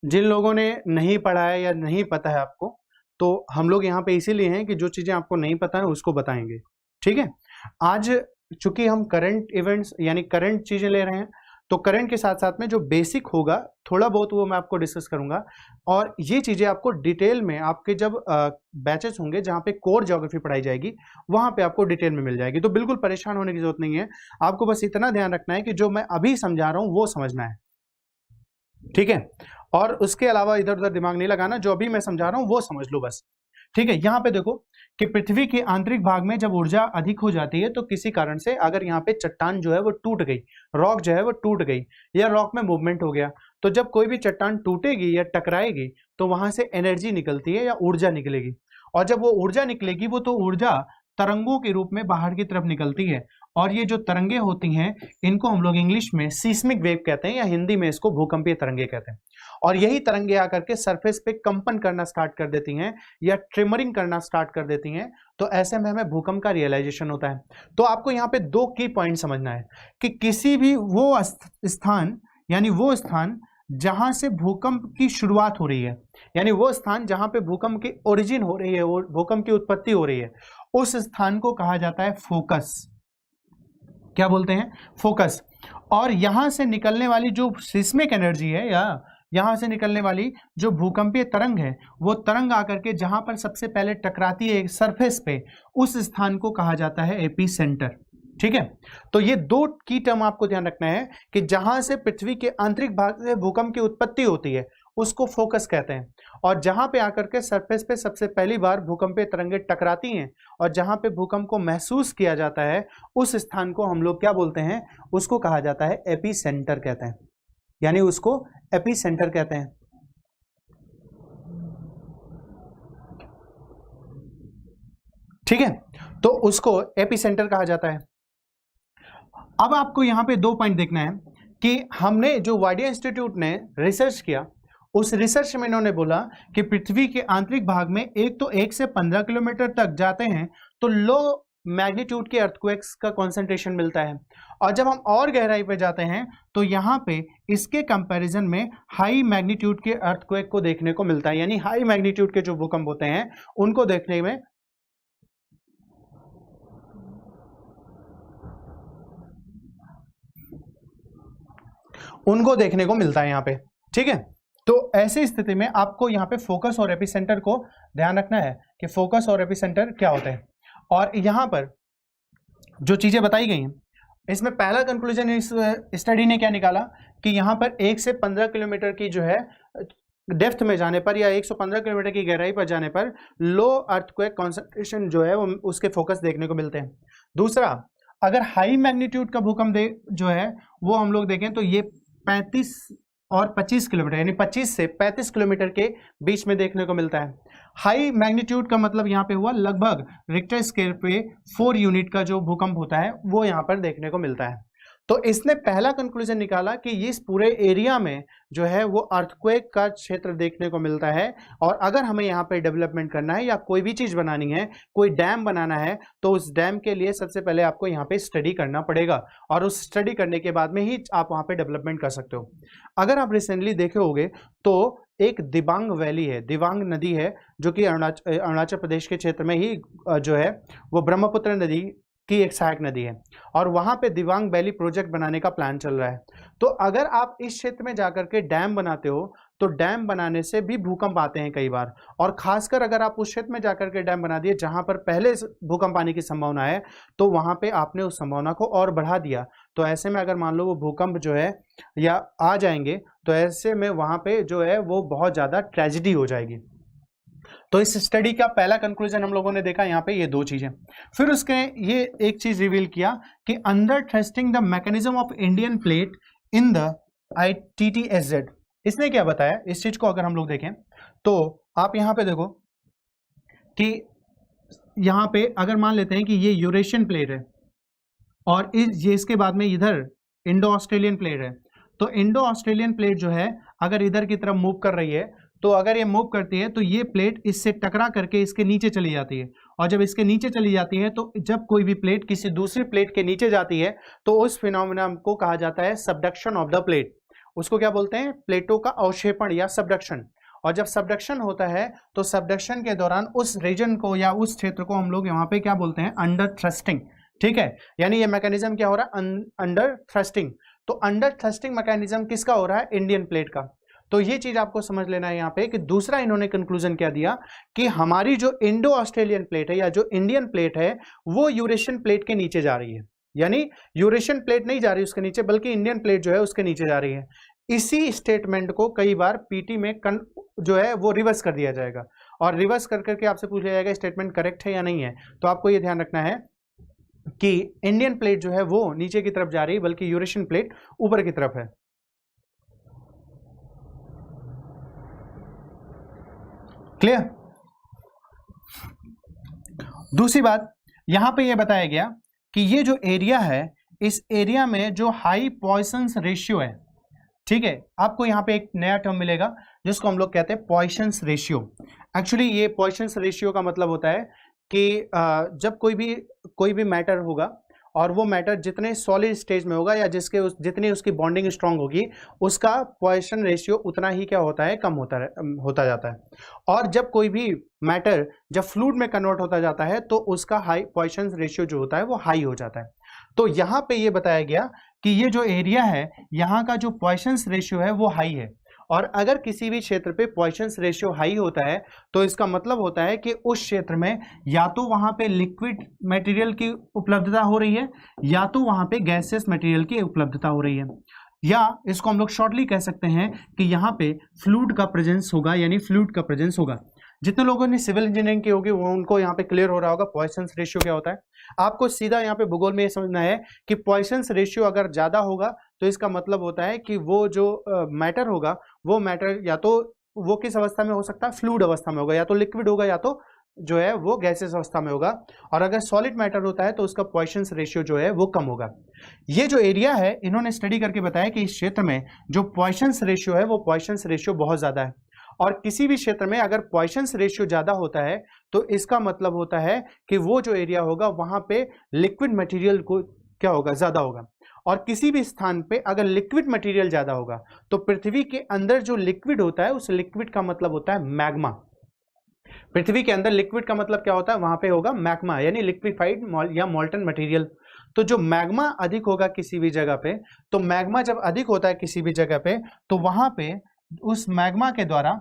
जिन लोगों ने नहीं पढ़ा है या नहीं पता है आपको, तो हम लोग यहाँ पे इसीलिए हैं कि जो चीजें आपको नहीं पता है उसको बताएंगे। ठीक है, आज चूंकि हम करंट इवेंट्स यानी करंट चीजें ले रहे हैं तो करंट के साथ साथ में जो बेसिक होगा थोड़ा बहुत वो मैं आपको डिस्कस करूंगा, और ये चीजें आपको डिटेल में आपके जब बैचेस होंगे जहां पे कोर ज्योग्राफी पढ़ाई जाएगी वहां पे आपको डिटेल में मिल जाएगी। तो बिल्कुल परेशान होने की जरूरत नहीं है, आपको बस इतना ध्यान रखना है कि जो मैं अभी समझा रहा हूं वो समझना है, ठीक है। और उसके अलावा इधर उधर दिमाग नहीं लगाना, जो अभी मैं समझा रहा हूं वो समझ लो बस, ठीक है। यहां पे देखो कि पृथ्वी के आंतरिक भाग में जब ऊर्जा अधिक हो जाती है तो किसी कारण से अगर यहाँ पे चट्टान जो है वो टूट गई, रॉक जो है वो टूट गई, या रॉक में मूवमेंट हो गया, तो जब कोई भी चट्टान टूटेगी या टकराएगी तो वहां से एनर्जी निकलती है या ऊर्जा निकलेगी, और जब वो ऊर्जा निकलेगी वो तो ऊर्जा तरंगों के रूप में बाहर की तरफ निकलती है, और ये जो तरंगे होती हैं इनको हम लोग इंग्लिश में सीस्मिक वेव कहते हैं या हिंदी में इसको भूकंपीय तरंगे कहते हैं। और यही तरंगे आकर के सरफेस पे कंपन करना स्टार्ट कर देती हैं या ट्रिमरिंग करना स्टार्ट कर देती हैं, तो ऐसे में हमें भूकंप का रियलाइजेशन होता है। तो आपको यहाँ पे दो की पॉइंट समझना है कि किसी भी वो स्थान, यानी वो स्थान जहां से भूकंप की शुरुआत हो रही है, यानी वो स्थान जहां पे भूकंप की ओरिजिन हो रही है, वो भूकंप की उत्पत्ति हो रही है, उस स्थान को कहा जाता है फोकस। क्या बोलते हैं? फोकस। और यहां से निकलने वाली जो सिस्मिक एनर्जी है या यहां से निकलने वाली जो भूकंपीय तरंग है, वो तरंग आकर के जहां पर सबसे पहले टकराती है सरफेस पे, उस स्थान को कहा जाता है एपी सेंटर, ठीक है। तो ये दो की टर्म आपको ध्यान रखना है कि जहां से पृथ्वी के आंतरिक भाग से भूकंप की उत्पत्ति होती है उसको फोकस कहते हैं, और जहां पे आकर के सरफेस पे सबसे पहली बार भूकंपीय तरंगे टकराती हैं और जहां पे भूकंप को महसूस किया जाता है उस स्थान को हम लोग क्या बोलते हैं? उसको कहा जाता है एपी सेंटर कहते हैं, यानी उसको एपी सेंटर कहते हैं। ठीक है, तो उसको एपी सेंटर कहा जाता है। अब आपको यहां पे दो पॉइंट देखना है कि हमने जो वाडिया इंस्टीट्यूट ने रिसर्च किया, उस रिसर्च में इन्होंने बोला कि पृथ्वी के आंतरिक भाग में एक तो 1 से 15 किलोमीटर तक जाते हैं तो लो मैग्नीट्यूड के अर्थक्वेक्स का कॉन्सेंट्रेशन मिलता है, और जब हम और गहराई पे जाते हैं तो यहाँ पे इसके कंपैरिजन में हाई मैग्नीट्यूड के अर्थक्वेक को देखने को मिलता है, यानी हाई मैग्नीट्यूड के जो भूकंप होते हैं उनको देखने में को मिलता है यहाँ पे, ठीक है। तो ऐसी स्थिति में आपको यहाँ पे फोकस और एपिसेंटर को ध्यान रखना है कि फोकस और एपिसेंटर क्या होते हैं। और यहाँ पर जो चीजें बताई गई हैं इसमें पहला कंक्लूजन इस स्टडी ने क्या निकाला कि यहाँ पर 1 से 15 किलोमीटर की जो है डेप्थ में जाने पर या 115 किलोमीटर की गहराई पर जाने पर लो अर्थक्वेक कॉन्सेंट्रेशन जो है वो उसके फोकस देखने को मिलते हैं। दूसरा, अगर हाई मैग्नीट्यूड का भूकंप जो है वो हम लोग देखें तो ये 35 और 25 किलोमीटर यानी 25 से 35 किलोमीटर के बीच में देखने को मिलता है। हाई मैग्नीट्यूड का मतलब यहाँ पे हुआ लगभग रिक्टर स्केल पे 4 यूनिट का जो भूकंप होता है वो यहाँ पर देखने को मिलता है। तो इसने पहला कंक्लूजन निकाला कि इस पूरे एरिया में जो है वो अर्थक्वेक का क्षेत्र देखने को मिलता है, और अगर हमें यहाँ पे डेवलपमेंट करना है या कोई भी चीज़ बनानी है, कोई डैम बनाना है, तो उस डैम के लिए सबसे पहले आपको यहाँ पे स्टडी करना पड़ेगा, और उस स्टडी करने के बाद में ही आप वहाँ पे डेवलपमेंट कर सकते हो। अगर आप रिसेंटली देखे होंगे तो एक दिबांग वैली है, दिबांग नदी है, जो कि अरुणाचल प्रदेश के क्षेत्र में ही जो है वो ब्रह्मपुत्र नदी की एक सहायक नदी है, और वहां पे दिबांग वैली प्रोजेक्ट बनाने का प्लान चल रहा है। तो अगर आप इस क्षेत्र में जाकर के डैम बनाते हो तो डैम बनाने से भी भूकंप आते हैं कई बार, और खासकर अगर आप उस क्षेत्र में जाकर के डैम बना दिए जहां पर पहले भूकंप आने की संभावना है तो वहां पे आपने उस संभावना को और बढ़ा दिया, तो ऐसे में अगर मान लो वो भूकंप जो है या आ जाएंगे तो ऐसे में वहां पे जो है वो बहुत ज्यादा ट्रेजिडी हो जाएगी। तो इस स्टडी का पहला कंक्लूजन हम लोगों ने देखा यहाँ पे ये दो चीजें। फिर उसके ये एक चीज रिवील किया कि under testing the mechanism of Indian plate in the ITTSZ, इसने क्या बताया इस चीज को अगर हम लोग देखें तो आप यहाँ पे देखो कि यहाँ पे अगर मान लेते हैं कि ये यूरेशियन प्लेट है और ये इसके बाद में इधर इंडो ऑस्ट्रेलियन प्लेट है, तो इंडो ऑस्ट्रेलियन प्लेट जो है अगर इधर की तरफ मूव कर रही है तो अगर ये मूव करती है तो ये प्लेट इससे टकरा करके इसके नीचे चली जाती है, और जब इसके नीचे चली जाती है तो जब कोई भी प्लेट किसी दूसरी प्लेट के नीचे जाती है तो उस फिनोमेना को कहा जाता है सबडक्शन ऑफ द प्लेट। उसको क्या बोलते हैं? प्लेटों का अवक्षेपण या सबडक्शन। और जब सबडक्शन होता है तो सबडक्शन के दौरान उस रीजन को या उस क्षेत्र को हम लोग यहाँ पे क्या बोलते हैं? Under thrusting. ठीक है, यानी ये मैकेनिज्म क्या हो रहा है? Under thrusting. तो अंडर थ्रस्टिंग मैकेनिज्म किसका हो रहा है? इंडियन प्लेट का। तो ये चीज आपको समझ लेना है यहाँ पे कि दूसरा इन्होंने कंक्लूजन क्या दिया कि हमारी जो इंडो ऑस्ट्रेलियन प्लेट है या जो इंडियन प्लेट है वो यूरेशियन प्लेट के नीचे जा रही है, यानी यूरेशियन प्लेट नहीं जा रही उसके नीचे, बल्कि इंडियन प्लेट जो है उसके नीचे जा रही है। इसी स्टेटमेंट को कई बार पीटी में जो है वो रिवर्स कर दिया जाएगा, और रिवर्स कर करके आपसे पूछ लिया जाएगा स्टेटमेंट करेक्ट है या नहीं है। तो आपको ये ध्यान रखना है कि इंडियन प्लेट जो है वो नीचे की तरफ जा रही है, बल्कि यूरेशियन प्लेट ऊपर की तरफ है। क्लियर? दूसरी बात यहां पे ये बताया गया कि ये जो एरिया है, इस एरिया में जो हाई पॉइसंस रेशियो है, ठीक है, आपको यहां पे एक नया टर्म मिलेगा जिसको हम लोग कहते हैं पॉइसंस रेशियो। एक्चुअली ये पॉइसंस रेशियो का मतलब होता है कि जब कोई भी मैटर होगा और वो मैटर जितने सॉलिड स्टेज में होगा या जितनी उसकी बॉन्डिंग स्ट्रांग होगी, उसका पॉइसन रेशियो उतना ही क्या होता है? कम होता जाता है। और जब कोई भी मैटर जब फ्लूइड में कन्वर्ट होता जाता है तो उसका हाई पॉइसन रेशियो जो होता है वो हाई हो जाता है। तो यहाँ पे ये बताया गया कि ये जो एरिया है यहाँ का जो पॉइसन रेशियो है वो हाई है, और अगर किसी भी क्षेत्र पे पॉइसन रेशियो हाई होता है तो इसका मतलब होता है कि उस क्षेत्र में या तो वहां पे लिक्विड मटेरियल की उपलब्धता हो रही है या तो वहां पे गैसियस मटेरियल की उपलब्धता हो रही है, या इसको हम लोग शॉर्टली कह सकते हैं कि यहाँ पे फ्लूइड का प्रेजेंस होगा, यानी फ्लूइड का प्रेजेंस होगा। जितने लोगों ने सिविल इंजीनियरिंग की होगी वो उनको यहाँ पे क्लियर हो रहा होगा पॉइसन रेशियो क्या होता है। आपको सीधा यहाँ पे भूगोल में ये समझना है कि पॉइसन रेशियो अगर ज्यादा होगा तो इसका मतलब होता है कि वो जो मैटर होगा वो मैटर या तो वो किस अवस्था में हो सकता है? फ्लूइड अवस्था में होगा, या तो लिक्विड होगा या तो जो है वो गैसेस अवस्था में होगा। और अगर सॉलिड मैटर होता है तो उसका पॉइसन रेशियो जो है वो कम होगा। ये जो एरिया है इन्होंने स्टडी करके बताया कि इस क्षेत्र में जो पॉइसन रेशियो है वो पॉइसन रेशियो बहुत ज्यादा है, और किसी भी क्षेत्र में अगर पॉइसन रेशियो ज्यादा होता है तो इसका मतलब होता है कि वो जो एरिया होगा वहां पे लिक्विड मटेरियल को क्या होगा? ज्यादा होगा। और किसी भी स्थान पे अगर लिक्विड मटेरियल ज्यादा होगा तो पृथ्वी के अंदर जो लिक्विड होता है उस लिक्विड का मतलब होता है मैग्मा। पृथ्वी के अंदर लिक्विड का मतलब क्या होता है? वहां पे होगा मैग्मा, यानी लिक्विफाइड या मोल्टन मटेरियल। तो जो मैग्मा अधिक होगा किसी भी जगह पे, तो मैग्मा जब अधिक होता है किसी भी जगह पे तो वहां पे उस मैग्मा के द्वारा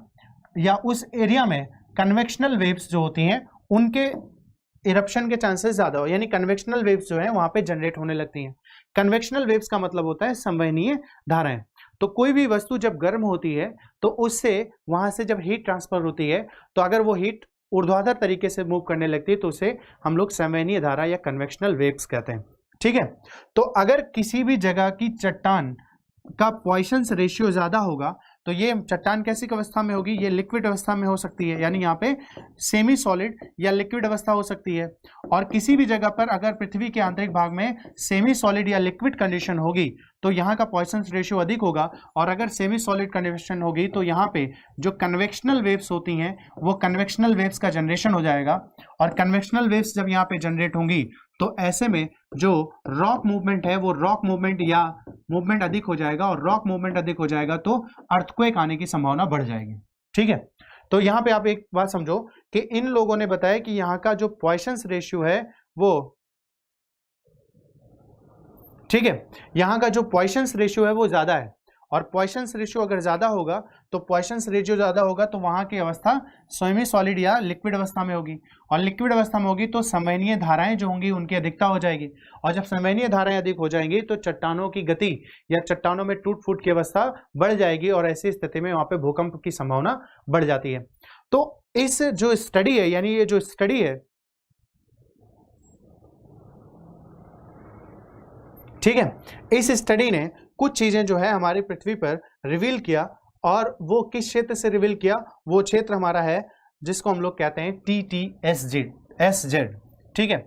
या उस एरिया में कन्वेक्शनल वेव्स जो होती हैं उनके इरप्शन के चांसेस ज्यादा हो, यानी कन्वेक्शनल वेव्स जो है वहां पे जनरेट होने लगती हैं। कन्वेक्शनल वेव्स का मतलब होता है संवहनीय धाराएं। तो कोई भी वस्तु जब गर्म होती है तो उससे वहां से जब हीट ट्रांसफर होती है तो अगर वो हीट ऊर्ध्वाधर तरीके से मूव करने लगती है तो उसे हम लोग संवहनीय धारा या कन्वेक्शनल वेव्स कहते हैं। ठीक है, तो अगर किसी भी जगह की चट्टान का पॉइसन रेशियो ज्यादा होगा तो ये चट्टान कैसी अवस्था में होगी? ये लिक्विड अवस्था में हो सकती है, यानी यहाँ पे सेमी सॉलिड या लिक्विड अवस्था हो सकती है। और किसी भी जगह पर अगर पृथ्वी के आंतरिक भाग में सेमी सॉलिड या लिक्विड कंडीशन होगी तो यहाँ का पॉइसन रेशियो अधिक होगा, और अगर सेमी सॉलिड कंडीशन होगी तो यहाँ पे जो कन्वेक्शनल वेव्स होती हैं वो कन्वेक्शनल वेव्स का जनरेशन हो जाएगा, और कन्वेक्शनल वेव्स जब यहाँ पे जनरेट होंगी तो ऐसे में जो रॉक मूवमेंट है वो रॉक मूवमेंट या मूवमेंट अधिक हो जाएगा, और रॉक मूवमेंट अधिक हो जाएगा तो अर्थक्वेक आने की संभावना बढ़ जाएगी। ठीक है, तो यहाँ पे आप एक बात समझो कि इन लोगों ने बताया कि यहाँ का जो पॉइसन रेशियो है वो, ठीक है, यहाँ का जो पॉइसन रेशियो है वो ज्यादा है, और पॉइसन रेशियो अगर ज्यादा होगा तो पॉइसन रेशियो ज्यादा होगा तो वहां की अवस्था सेमी सॉलिड या लिक्विड अवस्था में होगी, और लिक्विड अवस्था में होगी तो संवहनीय धाराएं जो होंगी उनकी अधिकता हो जाएगी, और जब संवहनीय धाराएं अधिक हो जाएंगी तो चट्टानों की गति या चट्टानों में टूट फूट की अवस्था बढ़ जाएगी, और ऐसी स्थिति में वहां पे भूकंप की संभावना बढ़ जाती है। तो इस जो स्टडी है, यानी ये जो स्टडी है, ठीक है, इस स्टडी ने कुछ चीजें जो है हमारी पृथ्वी पर रिवील किया, और वो किस क्षेत्र से रिवील किया? वो क्षेत्र हमारा है जिसको हम लोग कहते हैं TTSZ। ठीक है,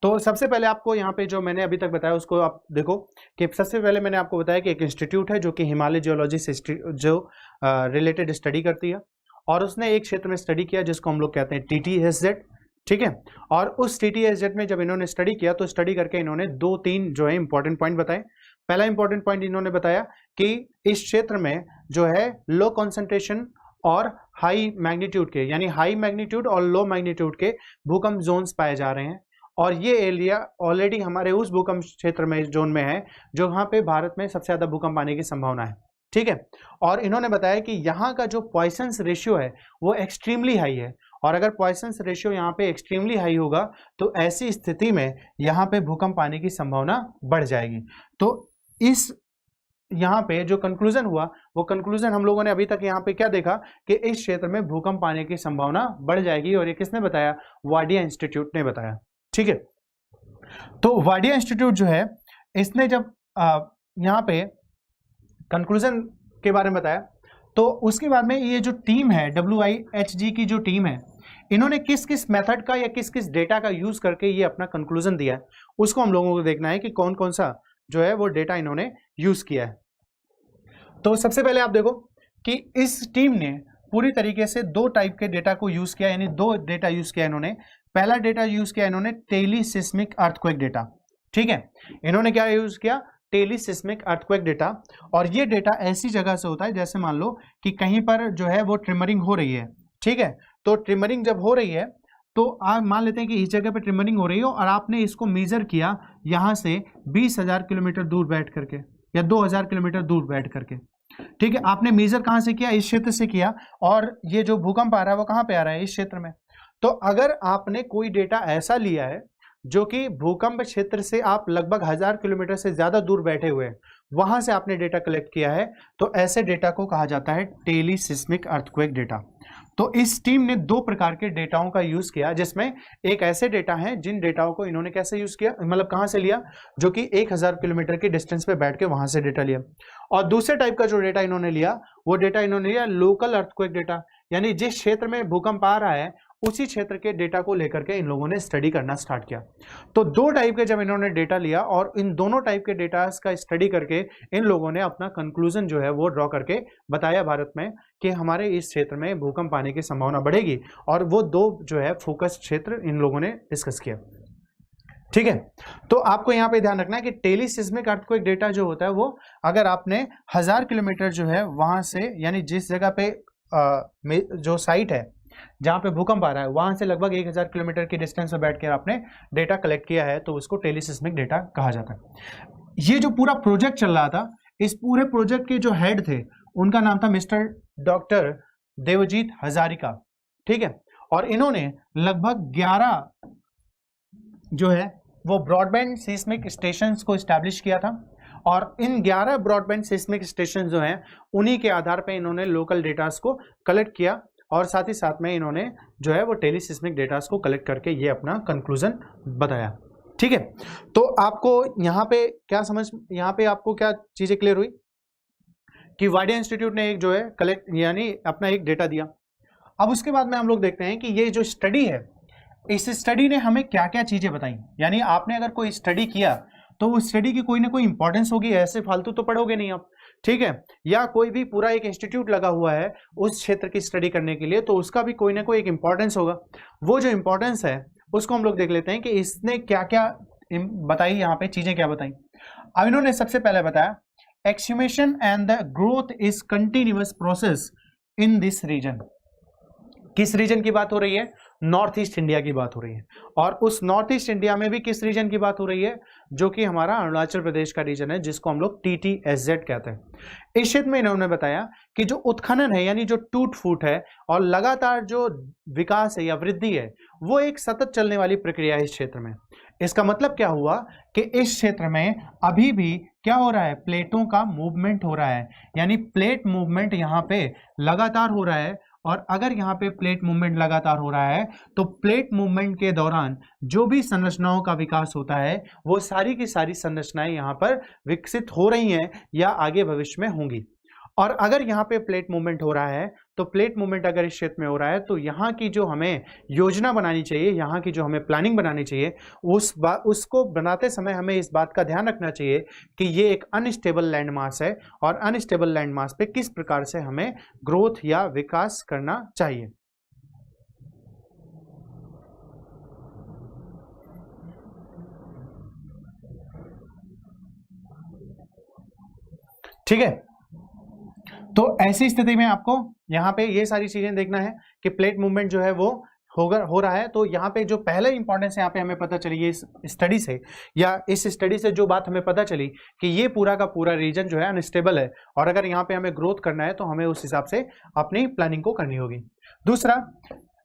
तो सबसे पहले आपको यहाँ पे जो मैंने अभी तक बताया उसको आप देखो कि सबसे पहले मैंने आपको बताया कि एक इंस्टीट्यूट है जो कि हिमालय जियोलॉजी से जो रिलेटेड स्टडी करती है, और उसने एक क्षेत्र में स्टडी किया जिसको हम लोग कहते हैं TTSZ। ठीक है, और उस TTSZ में जब इन्होंने स्टडी किया तो स्टडी करके इन्होंने 2-3 जो है इंपॉर्टेंट पॉइंट बताए। पहला इंपॉर्टेंट पॉइंट इन्होंने बताया कि इस क्षेत्र में जो है लो कॉन्सेंट्रेशन और हाई मैग्नीट्यूड के, यानी हाई मैग्नीट्यूड और लो मैग्नीट्यूड के भूकंप जोन्स पाए जा रहे हैं, और ये एरिया ऑलरेडी हमारे उस भूकंप क्षेत्र में, जोन में है, जो वहाँ पे भारत में सबसे ज़्यादा भूकंप आने की संभावना है। ठीक है, और इन्होंने बताया कि यहाँ का जो पॉइसंस रेशियो है वो एक्सट्रीमली हाई है, और अगर पॉइसंस रेशियो यहाँ पे एक्सट्रीमली हाई होगा तो ऐसी स्थिति में यहाँ पे भूकंप आने की संभावना बढ़ जाएगी। तो इस यहाँ पे जो कंक्लूजन हुआ, वो कंक्लूजन हम लोगों ने अभी तक यहाँ पे क्या देखा कि इस क्षेत्र में भूकंप आने की संभावना बढ़ जाएगी, और ये किसने बताया? वाडिया इंस्टीट्यूट ने बताया। ठीक है, तो वाडिया इंस्टीट्यूट जो है, इसने जब यहाँ पे कंक्लूजन के बारे में बताया, तो उसके बाद में ये जो टीम है WIHG की जो टीम है, इन्होंने किस किस मेथड का या किस किस डेटा का यूज करके ये अपना कंक्लूजन दिया है, उसको हम लोगों को देखना है कि कौन कौन सा जो है वो डेटा इन्होंने यूज किया है। तो सबसे पहले आप देखो कि इस टीम ने पूरी तरीके से दो टाइप के डेटा को यूज किया, यानी दो डेटा यूज किया इन्होंने। पहला डेटा यूज किया इन्होंने टेलीसिस्मिक अर्थक्वेक डेटा। ठीक है, इन्होंने क्या यूज किया? टेलीसिस्मिक अर्थक्वेक डेटा। और ये डेटा ऐसी जगह से होता है, जैसे मान लो कि कहीं पर जो है वो ट्रिमरिंग हो रही है। ठीक है, तो ट्रिमरिंग जब हो रही है तो आप मान लेते हैं कि इस जगह पे ट्रिमरिंग हो रही है, और आपने इसको मेजर किया यहाँ से 20,000 किलोमीटर दूर बैठ करके या 2,000 किलोमीटर दूर बैठ करके। ठीक है, आपने मेजर कहाँ से किया? इस क्षेत्र से किया, और ये जो भूकंप आ रहा है वो कहाँ पे आ रहा है? इस क्षेत्र में। तो अगर आपने कोई डेटा ऐसा लिया है जो कि भूकंप क्षेत्र से आप लगभग 1000 किलोमीटर से ज्यादा दूर बैठे हुए हैं, वहां से आपने डेटा कलेक्ट किया है, तो ऐसे डेटा को कहा जाता है टेलीसिस्मिक अर्थक्वेक डेटा। तो इस टीम ने दो प्रकार के डेटाओं का यूज किया, जिसमें एक ऐसे डेटा हैं जिन डेटाओं को इन्होंने कैसे यूज किया, मतलब कहां से लिया? जो कि 1000 किलोमीटर की डिस्टेंस पे बैठ के वहां से डेटा लिया। और दूसरे टाइप का जो डेटा इन्होंने लिया, वो डेटा इन्होंने लिया लोकल अर्थक्वेक डेटा, यानी जिस क्षेत्र में भूकंप आ रहा है उसी क्षेत्र के डेटा को लेकर के इन लोगों ने स्टडी करना स्टार्ट किया। तो दो टाइप के जब इन्होंने डेटा लिया, और इन दोनों टाइप के डेटा का स्टडी करके इन लोगों ने अपना कंक्लूजन जो है वो ड्रॉ करके बताया भारत में कि हमारे इस क्षेत्र में भूकंप आने की संभावना बढ़ेगी, और वो दो जो है फोकस क्षेत्र इन लोगों ने डिस्कस किया। ठीक है, तो आपको यहाँ पे ध्यान रखना है कि टेलीसिस्मिक अर्थक्वेक डेटा जो होता है वो अगर आपने 1000 किलोमीटर जो है वहां से, यानी जिस जगह पे जो साइट है जहां पे भूकंप आ रहा है वहां से लगभग 1000 किलोमीटर की डिस्टेंस में बैठ कर आपने डेटा कलेक्ट किया है, तो उसको टेलीसिस्मिक डेटा कहा जाता है। ये जो पूरा प्रोजेक्ट चल रहा था, इस पूरे प्रोजेक्ट के जो हेड थे उनका नाम था मिस्टर डॉक्टर देवजीत हजारिका। ठीक है, और इन्होंने लगभग 11 जो है वो ब्रॉडबैंड सीस्मिक स्टेशंस को एस्टैब्लिश किया था, और इन 11 ब्रॉडबैंड सीस्मिक स्टेशन जो हैं उन्हीं के आधार पर इन्होंने लोकल डेटास को कलेक्ट किया, और साथ ही साथ में इन्होंने जो है वो टेलीसिस्मिक डेटास को कलेक्ट करके ये अपना कंक्लूजन बताया। ठीक है, तो आपको यहाँ पे क्या समझ, यहाँ पे आपको क्या चीजें क्लियर हुई कि वाडिया इंस्टीट्यूट ने एक जो है कलेक्ट, यानी अपना एक डेटा दिया। अब उसके बाद में हम लोग देखते हैं कि ये जो स्टडी है, इस स्टडी ने हमें क्या क्या चीजें बताई। यानी आपने अगर कोई स्टडी किया तो उस स्टडी की कोई ना कोई इंपॉर्टेंस होगी, ऐसे फालतू तो पढ़ोगे नहीं आप। ठीक है, या कोई भी पूरा एक इंस्टीट्यूट लगा हुआ है उस क्षेत्र की स्टडी करने के लिए, तो उसका भी कोई ना कोई एक इंपॉर्टेंस होगा। वो जो इंपॉर्टेंस है उसको हम लोग देख लेते हैं कि इसने क्या क्या बताई, यहाँ पे चीजें क्या बताई। अब इन्होंने सबसे पहले बताया exhumation and the growth is continuous process in this region. किस रीजन की बात हो रही है? नॉर्थ ईस्ट इंडिया की बात हो रही है, और उस नॉर्थ ईस्ट इंडिया में भी किस रीजन की बात हो रही है? जो कि हमारा अरुणाचल प्रदेश का रीजन है, जिसको हम लोग TTSZ कहते हैं। इस क्षेत्र में इन्होंने बताया कि जो उत्खनन है, यानी जो टूट फूट है और लगातार जो विकास है या वृद्धि है, वो एक सतत चलने वाली प्रक्रिया है इस क्षेत्र में। इसका मतलब क्या हुआ कि इस क्षेत्र में अभी भी क्या हो रहा है? प्लेटों का मूवमेंट हो रहा है, यानी प्लेट मूवमेंट यहाँ पे लगातार हो रहा है। और अगर यहाँ पे प्लेट मूवमेंट लगातार हो रहा है तो प्लेट मूवमेंट के दौरान जो भी संरचनाओं का विकास होता है वो सारी की सारी संरचनाएं यहाँ पर विकसित हो रही हैं या आगे भविष्य में होंगी। और अगर यहाँ पे प्लेट मूवमेंट हो रहा है, तो प्लेट मूवमेंट अगर इस क्षेत्र में हो रहा है, तो यहाँ की जो हमें योजना बनानी चाहिए, यहाँ की जो हमें प्लानिंग बनानी चाहिए, उसको बनाते समय हमें इस बात का ध्यान रखना चाहिए कि ये एक अनस्टेबल लैंड मास है, और अनस्टेबल लैंड मास पे किस प्रकार से हमें ग्रोथ या विकास करना चाहिए। ठीक है, तो ऐसी स्थिति में आपको यहाँ पे ये सारी चीजें देखना है कि प्लेट मूवमेंट जो है वो हो रहा है। तो यहाँ पे जो पहले इंपॉर्टेंस यहाँ पे हमें पता चली इस स्टडी से, या इस स्टडी से जो बात हमें पता चली कि ये पूरा का पूरा रीजन जो है अनस्टेबल है, और अगर यहाँ पे हमें ग्रोथ करना है तो हमें उस हिसाब से अपनी प्लानिंग को करनी होगी। दूसरा,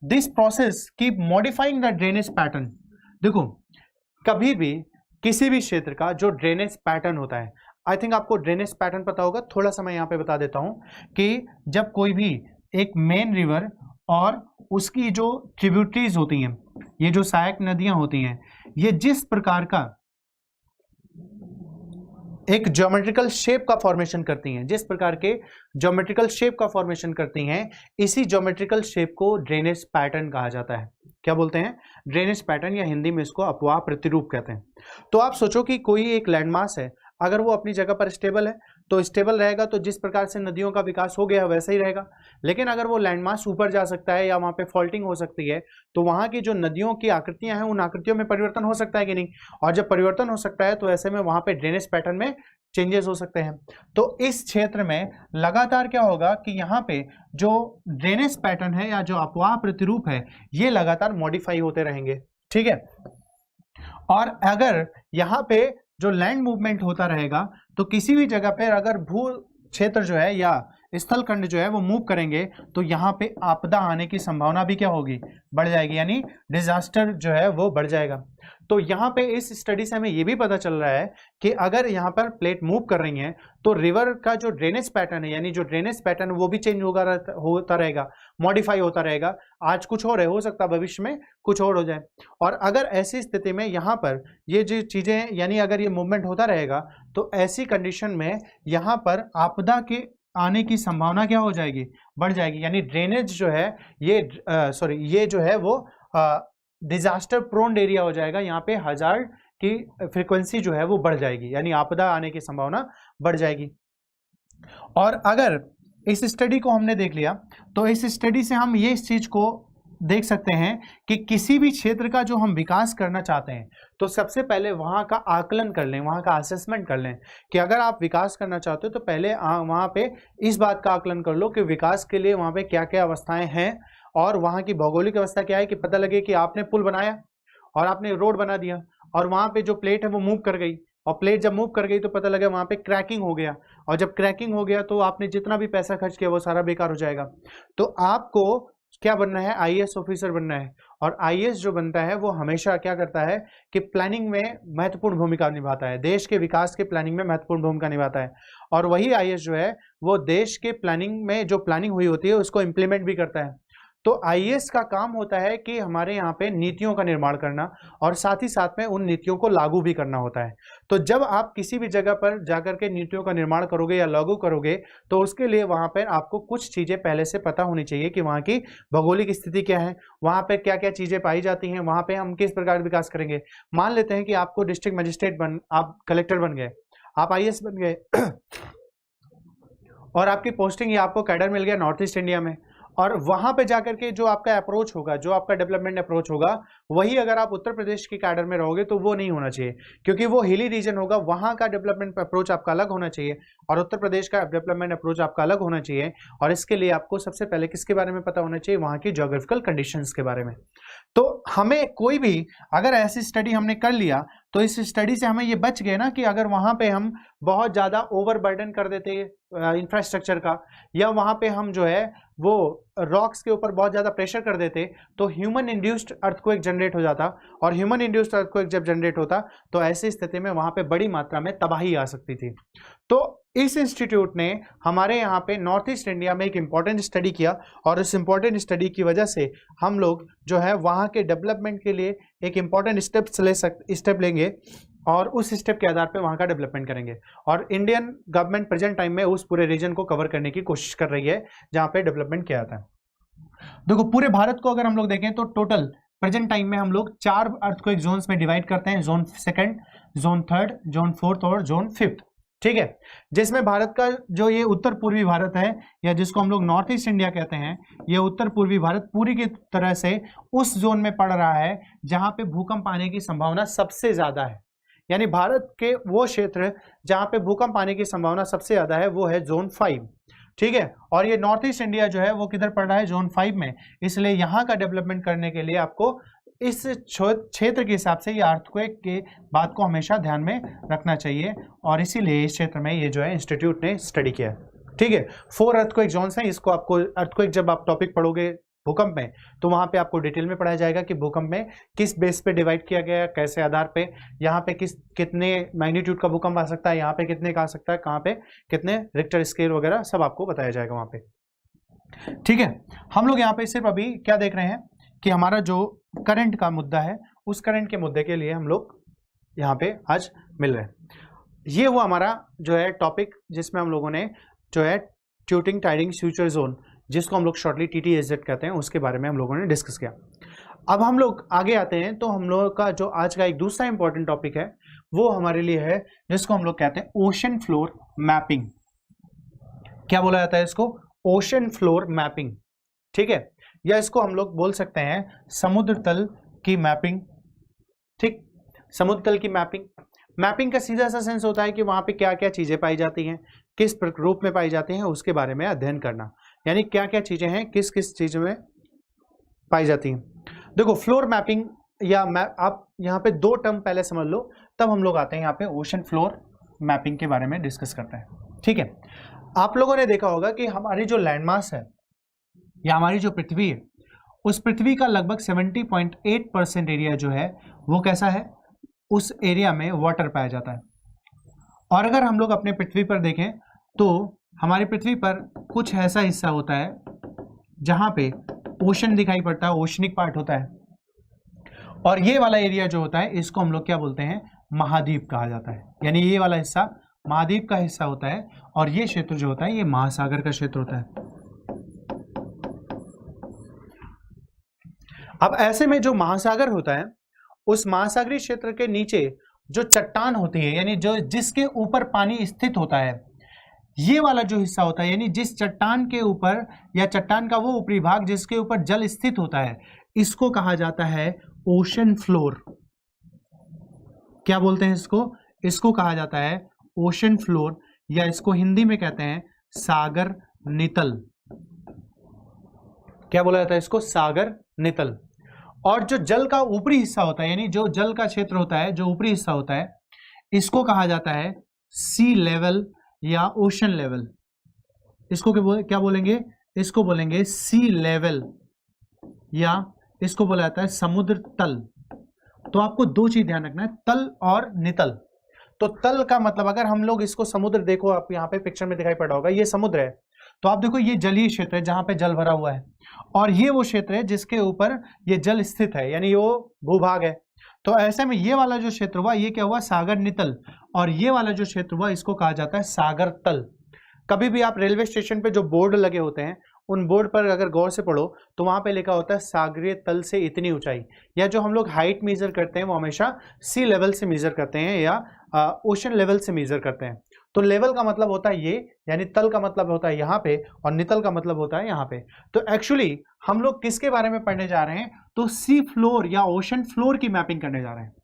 this process keep modifying the drainage pattern. देखो, कभी भी किसी भी क्षेत्र का जो ड्रेनेज पैटर्न होता है, आई थिंक आपको ड्रेनेज पैटर्न पता होगा, थोड़ा सा मैं यहाँ पे बता देता हूँ कि जब कोई भी एक मेन रिवर और उसकी जो ट्रिब्यूटरीज होती हैं, ये जो सहायक नदियां होती हैं, ये जिस प्रकार का एक ज्योमेट्रिकल शेप का फॉर्मेशन करती हैं, जिस प्रकार के ज्योमेट्रिकल शेप का फॉर्मेशन करती हैं, इसी ज्योमेट्रिकल शेप को ड्रेनेज पैटर्न कहा जाता है। क्या बोलते हैं? ड्रेनेज पैटर्न, या हिंदी में इसको अपवाह प्रतिरूप कहते हैं। तो आप सोचो कि कोई एक लैंडमास है, अगर वो अपनी जगह पर स्टेबल है तो स्टेबल रहेगा, तो जिस प्रकार से नदियों का विकास हो गया वैसा ही रहेगा। लेकिन अगर वो लैंडमास ऊपर जा सकता है या वहाँ पे फॉल्टिंग हो सकती है, तो वहाँ की जो नदियों की आकृतियां हैं उन आकृतियों में परिवर्तन हो सकता है कि नहीं, और जब परिवर्तन हो सकता है तो ऐसे में वहाँ पे ड्रेनेज पैटर्न में चेंजेस हो सकते हैं। तो इस क्षेत्र में लगातार क्या होगा कि यहाँ पे जो ड्रेनेज पैटर्न है या जो अपवाह प्रतिरूप है, ये लगातार मॉडिफाई होते रहेंगे। ठीक है, और अगर यहाँ पे जो लैंड मूवमेंट होता रहेगा तो किसी भी जगह पर अगर भू क्षेत्र जो है या स्थल खंड जो है वो मूव करेंगे तो यहाँ पे आपदा आने की संभावना भी क्या होगी? बढ़ जाएगी, यानी डिजास्टर जो है वो बढ़ जाएगा। तो यहाँ पे इस स्टडी से हमें ये भी पता चल रहा है कि अगर यहाँ पर प्लेट मूव कर रही हैं तो रिवर का जो ड्रेनेज पैटर्न है, यानी जो ड्रेनेज पैटर्न वो भी चेंज होता रहेगा, मॉडिफाई होता रहेगा। आज कुछ और है, हो सकता है भविष्य में कुछ और हो जाए। और अगर ऐसी स्थिति में यहाँ पर ये जो चीजें, यानी अगर ये मूवमेंट होता रहेगा तो ऐसी कंडीशन में यहाँ पर आपदा के आने की संभावना क्या हो जाएगी? बढ़ जाएगी। यानी ड्रेनेज जो है ये जो है वो डिजास्टर प्रोन एरिया हो जाएगा। यहाँ पे हजार्ड की फ्रीक्वेंसी जो है वो बढ़ जाएगी, यानी आपदा आने की संभावना बढ़ जाएगी। और अगर इस स्टडी को हमने देख लिया तो इस स्टडी से हम ये इस चीज को देख सकते हैं कि किसी भी क्षेत्र का जो हम विकास करना चाहते हैं तो सबसे पहले वहां का आकलन कर लें, वहां का असेसमेंट कर लें कि अगर आप विकास करना चाहते हो तो पहले वहां पे इस बात का आकलन कर लो कि विकास के लिए वहां पे क्या क्या अवस्थाएं हैं और वहां की भौगोलिक अवस्था क्या है, कि पता लगे कि आपने पुल बनाया और आपने रोड बना दिया और वहां पे जो प्लेट है वो मूव कर गई, और प्लेट जब मूव कर गई तो पता लगा वहां पे क्रैकिंग हो गया, और जब क्रैकिंग हो गया तो आपने जितना भी पैसा खर्च किया वो सारा बेकार हो जाएगा। तो आपको क्या बनना है? आईएएस ऑफिसर बनना है। और आईएएस जो बनता है वो हमेशा क्या करता है कि प्लानिंग में महत्वपूर्ण भूमिका निभाता है, देश के विकास के प्लानिंग में महत्वपूर्ण भूमिका निभाता है। और वही आईएएस जो है वो देश के प्लानिंग में जो प्लानिंग हुई होती है उसको इंप्लीमेंट भी करता है। तो आईएएस का काम होता है कि हमारे यहाँ पे नीतियों का निर्माण करना और साथ ही साथ में उन नीतियों को लागू भी करना होता है। तो जब आप किसी भी जगह पर जाकर के नीतियों का निर्माण करोगे या लागू करोगे तो उसके लिए वहाँ पर आपको कुछ चीज़ें पहले से पता होनी चाहिए कि वहाँ की भौगोलिक स्थिति क्या है, वहाँ पे क्या क्या चीज़ें पाई जाती हैं, वहाँ पे हम किस प्रकार विकास करेंगे। मान लेते हैं कि आपको डिस्ट्रिक्ट मजिस्ट्रेट आप कलेक्टर बन गए, आप आईएएस बन गए और आपकी पोस्टिंग या आपको कैडर मिल गया नॉर्थ ईस्ट इंडिया में, और वहां पे जाकर के जो आपका अप्रोच होगा, जो आपका डेवलपमेंट अप्रोच होगा, वही अगर आप उत्तर प्रदेश के कैडर में रहोगे तो वो नहीं होना चाहिए, क्योंकि वो हिली रीजन होगा, वहां का डेवलपमेंट अप्रोच आपका अलग होना चाहिए और उत्तर प्रदेश का डेवलपमेंट अप्रोच आपका अलग होना चाहिए। और इसके लिए आपको सबसे पहले किसके बारे में पता होना चाहिए? वहां की ज्योग्राफिकल कंडीशंस के बारे में। तो हमें कोई भी अगर ऐसी स्टडी हमने कर लिया तो इस स्टडी से हमें ये बच गए ना कि अगर वहां पे हम बहुत ज़्यादा ओवरबर्डन कर देते इंफ्रास्ट्रक्चर का, या वहां पे हम जो है वो रॉक्स के ऊपर बहुत ज़्यादा प्रेशर कर देते तो ह्यूमन इंड्यूस्ड अर्थक्वेक जनरेट हो जाता, और ह्यूमन इंड्यूस्ड अर्थक्वेक जब जनरेट होता तो ऐसी स्थिति में वहां पे बड़ी मात्रा में तबाही आ सकती थी। तो इस इंस्टीट्यूट ने हमारे यहाँ पे नॉर्थ ईस्ट इंडिया में एक इम्पॉर्टेंट स्टडी किया, और इस इम्पॉर्टेंट स्टडी की वजह से हम लोग जो है वहाँ के डेवलपमेंट के लिए एक इम्पॉर्टेंट स्टेप लेंगे और उस स्टेप के आधार पे वहाँ का डेवलपमेंट करेंगे। और इंडियन गवर्नमेंट प्रेजेंट टाइम में उस पूरे रीजन को कवर करने की कोशिश कर रही है जहाँ पे डेवलपमेंट किया जाता है। देखो, पूरे भारत को अगर हम लोग देखें तो टोटल प्रेजेंट टाइम में हम लोग 4 अर्थक्वेक जोन्स में डिवाइड करते हैं, जोन 2, जोन 3, जोन 4 और जोन 5। ठीक है, जिसमें भारत का जो ये उत्तर पूर्वी भारत है, या जिसको हम लोग नॉर्थ ईस्ट इंडिया कहते हैं, ये उत्तर पूर्वी भारत पूरी की तरह से उस जोन में पड़ रहा है जहां पे भूकंप आने की संभावना सबसे ज्यादा है। यानी भारत के वो क्षेत्र जहां पे भूकंप आने की संभावना सबसे ज्यादा है वो है जोन 5। ठीक है। और ये नॉर्थ ईस्ट इंडिया जो है वो किधर पड़ रहा है, जोन 5 में, इसलिए यहाँ का डेवलपमेंट करने के लिए आपको इस क्षेत्र के हिसाब से ये अर्थक्वेक के बात को हमेशा ध्यान में रखना चाहिए, और इसीलिए इस क्षेत्र में ये जो है इंस्टीट्यूट ने स्टडी किया है। ठीक है, 4 अर्थक्वेक जोन्स हैं। इसको आपको अर्थक्वेक जब आप टॉपिक पढ़ोगे भूकंप में तो वहां पे आपको डिटेल में पढ़ाया जाएगा कि भूकंप में किस बेस पे डिवाइड किया गया है, कैसे आधार पे, यहाँ पे कितने मैग्नीट्यूड का भूकंप आ सकता है, यहाँ पे कितने का आ सकता है, कहाँ पे कितने रिक्टर स्केल वगैरह सब आपको बताया जाएगा वहां पे। ठीक है, हम लोग यहाँ पे सिर्फ अभी क्या देख रहे हैं कि हमारा जो करंट का मुद्दा है उस करंट के मुद्दे के लिए हम लोग यहाँ पे आज मिल रहे हैं। ये वो हमारा जो है टॉपिक जिसमें हम लोगों ने जो है ट्यूटिंग टाइडिंग फ्यूचर जोन, जिसको हम लोग शॉर्टली TTSZ कहते हैं, उसके बारे में हम लोगों ने डिस्कस किया। अब हम लोग आगे आते हैं तो हम लोगों का जो आज का एक दूसरा इंपॉर्टेंट टॉपिक है वो हमारे लिए है जिसको हम लोग कहते हैं ओशन फ्लोर मैपिंग। क्या बोला जाता है इसको, ओशन फ्लोर मैपिंग। ठीक है, या इसको हम लोग बोल सकते हैं समुद्र तल की मैपिंग। ठीक, समुद्र तल की मैपिंग। मैपिंग का सीधा सा सेंस होता है कि वहां पे क्या क्या चीजें पाई जाती हैं, किस रूप में पाई जाती हैं, उसके बारे में अध्ययन करना, यानी क्या क्या चीजें हैं, किस किस चीजों में पाई जाती हैं। देखो फ्लोर मैपिंग या आप यहाँ पे 2 टर्म पहले समझ लो, तब हम लोग आते हैं यहाँ पे ओशन फ्लोर मैपिंग के बारे में डिस्कस करते हैं। ठीक है, आप लोगों ने देखा होगा कि हमारी जो लैंडमास है या हमारी जो पृथ्वी है, उस पृथ्वी का लगभग 70.8% एरिया जो है वो कैसा है, उस एरिया में वाटर पाया जाता है। और अगर हम लोग अपने पृथ्वी पर देखें तो हमारी पृथ्वी पर कुछ ऐसा हिस्सा होता है जहां पे ओशन दिखाई पड़ता है, ओशनिक पार्ट होता है, और ये वाला एरिया जो होता है इसको हम लोग क्या बोलते हैं, महाद्वीप कहा जाता है। यानी ये वाला हिस्सा महाद्वीप का हिस्सा होता है, और ये क्षेत्र जो होता है ये महासागर का क्षेत्र होता है। अब ऐसे में जो महासागर होता है, उस महासागरीय क्षेत्र के नीचे जो चट्टान होती है, यानी जो जिसके ऊपर पानी स्थित होता है, ये वाला जो हिस्सा होता है, यानी जिस चट्टान के ऊपर या चट्टान का वो ऊपरी भाग जिसके ऊपर जल स्थित होता है, इसको कहा जाता है ओशन फ्लोर। क्या बोलते हैं इसको, इसको कहा जाता है ओशन फ्लोर, या इसको हिंदी में कहते हैं सागर नितल। क्या बोला जाता है इसको, सागर नितल। और जो जल का ऊपरी हिस्सा होता है, यानी जो जल का क्षेत्र होता है, जो ऊपरी हिस्सा होता है, इसको कहा जाता है सी लेवल या ओशन लेवल। इसको क्या बोलेंगे, इसको बोलेंगे सी लेवल, या इसको बोला जाता है समुद्र तल। तो आपको 2 चीज ध्यान रखना है, तल और नितल। तो तल का मतलब, अगर हम लोग इसको समुद्र देखो, आप यहाँ पे पिक्चर में दिखाई पड़ा होगा, ये समुद्र है, तो आप देखो ये जलीय क्षेत्र है जहां पे जल भरा हुआ है, और ये वो क्षेत्र है जिसके ऊपर ये जल स्थित है, यानी वो भूभाग है। तो ऐसे में ये वाला जो क्षेत्र हुआ ये क्या हुआ, सागर नितल, और ये वाला जो क्षेत्र हुआ इसको कहा जाता है सागर तल। कभी भी आप रेलवे स्टेशन पे जो बोर्ड लगे होते हैं, उन बोर्ड पर अगर गौर से पढ़ो तो वहां पे लिखा होता है सागरीय तल से इतनी ऊंचाई, या जो हम लोग हाइट मेजर करते हैं वो हमेशा सी लेवल से मेजर करते हैं या ओशन लेवल से मेजर करते हैं। तो लेवल का मतलब होता है ये, यानी तल का मतलब होता है यहाँ पे, और नितल का मतलब होता है यहाँ पे। तो एक्चुअली हम लोग किसके बारे में पढ़ने जा रहे हैं, तो सी फ्लोर या ओशन फ्लोर की मैपिंग करने जा रहे हैं।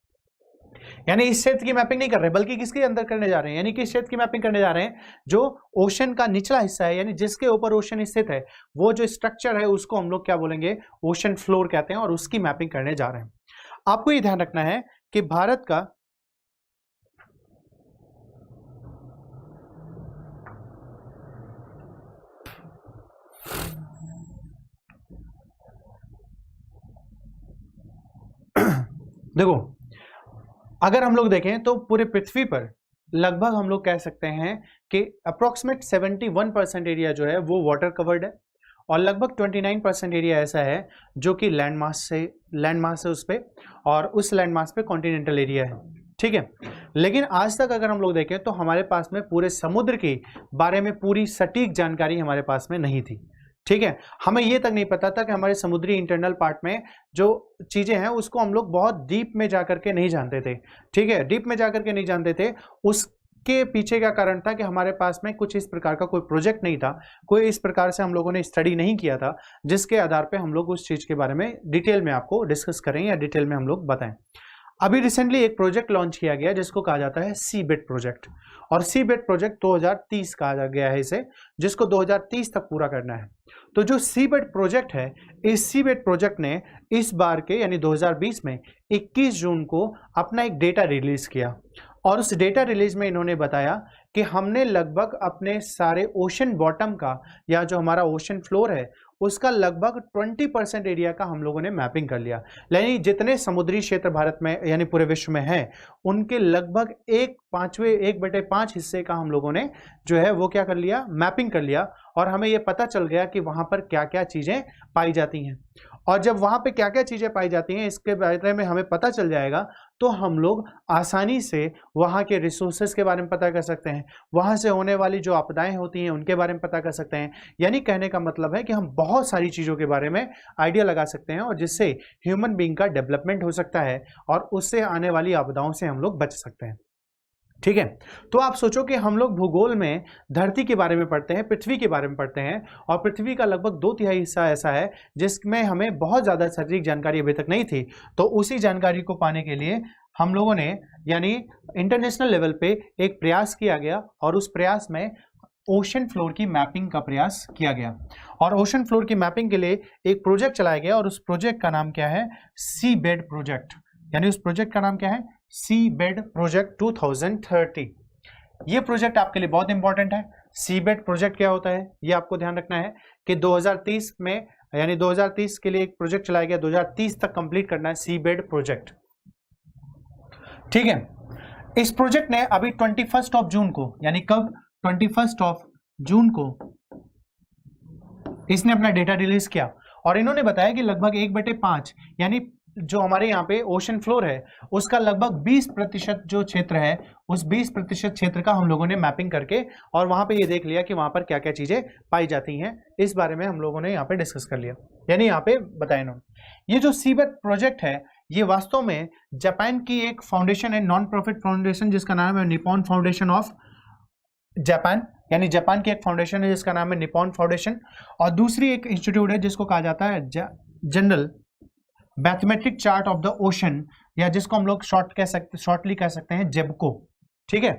यानी इस क्षेत्र की मैपिंग नहीं कर रहे, बल्कि किसके अंदर करने जा रहे हैं, यानी किस क्षेत्र की मैपिंग करने जा रहे हैं, जो ओशन का निचला हिस्सा है, यानी जिसके ऊपर ओशन स्थित है, वो जो स्ट्रक्चर है उसको हम लोग क्या बोलेंगे, ओशन फ्लोर कहते हैं, और उसकी मैपिंग करने जा रहे हैं। आपको ये ध्यान रखना है कि भारत का देखो, अगर हम लोग देखें तो पूरे पृथ्वी पर लगभग हम लोग कह सकते हैं कि अप्रोक्सीमेट 71% एरिया जो है वो वाटर कवर्ड है, और लगभग 29% एरिया ऐसा है जो कि लैंडमास है उस पर, और उस लैंडमास पे कॉन्टिनेंटल एरिया है। ठीक है, लेकिन आज तक अगर हम लोग देखें तो हमारे पास में पूरे समुद्र के बारे में पूरी सटीक जानकारी हमारे पास में नहीं थी। ठीक है, हमें ये तक नहीं पता था कि हमारे समुद्री इंटरनल पार्ट में जो चीजें हैं उसको हम लोग बहुत डीप में जाकर के नहीं जानते थे। ठीक है, डीप में जाकर के नहीं जानते थे, उसके पीछे क्या कारण था कि हमारे पास में कुछ इस प्रकार का कोई प्रोजेक्ट नहीं था, कोई इस प्रकार से हम लोगों ने स्टडी नहीं किया था जिसके आधार पर हम लोग उस चीज के बारे में डिटेल में आपको डिस्कस करें या डिटेल में हम लोग बताएं। अभी रिसेंटली एक प्रोजेक्ट लॉन्च किया गया जिसको कहा जाता है सीबेट प्रोजेक्ट, और सीबेट प्रोजेक्ट 2030 कहा गया है इसे, जिसको 2030 तक पूरा करना है। तो जो सीबेट प्रोजेक्ट है, इस सीबेट प्रोजेक्ट ने इस बार के यानी 2020 में 21 जून को अपना एक डेटा रिलीज किया, और उस डेटा रिलीज में इन्होंने बताया कि हमने लगभग अपने सारे ओशन बॉटम का या जो हमारा ओशन फ्लोर है उसका लगभग 20% एरिया का हम लोगों ने मैपिंग कर लिया। यानी जितने समुद्री क्षेत्र भारत में यानी पूरे विश्व में हैं उनके लगभग 1/5 हिस्से का हम लोगों ने जो है वो क्या कर लिया, मैपिंग कर लिया, और हमें ये पता चल गया कि वहां पर क्या क्या चीजें पाई जाती हैं। और जब वहां पे क्या क्या चीजें पाई जाती हैं इसके बारे में हमें पता चल जाएगा तो हम लोग आसानी से वहां के रिसोर्सेज के बारे में पता कर सकते हैं, वहां से होने वाली जो आपदाएं होती हैं उनके बारे में पता कर सकते हैं। यानी कहने का मतलब है कि हम बहुत सारी चीजों के बारे में आइडिया लगा सकते हैं, और जिससे ह्यूमन बीइंग का डेवलपमेंट हो सकता है और उससे आने वाली आपदाओं से हम लोग बच सकते हैं। ठीक है, तो आप सोचो कि हम लोग भूगोल में धरती के बारे में पढ़ते हैं, पृथ्वी के बारे में पढ़ते हैं, और पृथ्वी का लगभग 2/3 हिस्सा ऐसा है जिसमें हमें बहुत ज़्यादा सटीक जानकारी अभी तक नहीं थी। तो उसी जानकारी को पाने के लिए हम लोगों ने यानी इंटरनेशनल लेवल पे एक प्रयास किया गया, और उस प्रयास में ओशन फ्लोर की मैपिंग का प्रयास किया गया, और ओशन फ्लोर की मैपिंग के लिए एक प्रोजेक्ट चलाया गया, और उस प्रोजेक्ट का नाम क्या है, सीबेड प्रोजेक्ट। यानी उस प्रोजेक्ट का नाम क्या है, सीबेड प्रोजेक्ट 2030। ये प्रोजेक्ट आपके लिए बहुत इंपॉर्टेंट है। सीबेड प्रोजेक्ट क्या होता है ये आपको ध्यान रखना है कि 2030 में यानी 2030 के लिए एक प्रोजेक्ट चलाया गया, 2030 तक कंप्लीट करना है सीबेड प्रोजेक्ट। ठीक है, इस प्रोजेक्ट ने अभी 21 जून को यानी कब, 21 जून को इसने अपना डेटा रिलीज किया, और इन्होंने बताया कि लगभग 1/5 यानी जो हमारे यहाँ पे ओशन फ्लोर है उसका लगभग 20% जो क्षेत्र है उस 20% क्षेत्र का हम लोगों ने मैपिंग करके और वहां पे ये देख लिया कि वहां पर क्या क्या चीजें पाई जाती हैं, इस बारे में हम लोगों ने यहाँ पे डिस्कस कर लिया। यानी यहाँ पे बताया इन्होंने। ये जो सीबेट प्रोजेक्ट है ये वास्तव में जापान की एक फाउंडेशन है, नॉन प्रॉफिट फाउंडेशन, जिसका नाम है निपॉन फाउंडेशन ऑफ जापान। यानी जापान की एक फाउंडेशन है जिसका नाम है निपॉन फाउंडेशन, और दूसरी एक इंस्टीट्यूट है जिसको कहा जाता है general mathematic chart of the ocean, या जिसको हम लोग शॉर्टली कह सकते हैं जेबको। ठीक है,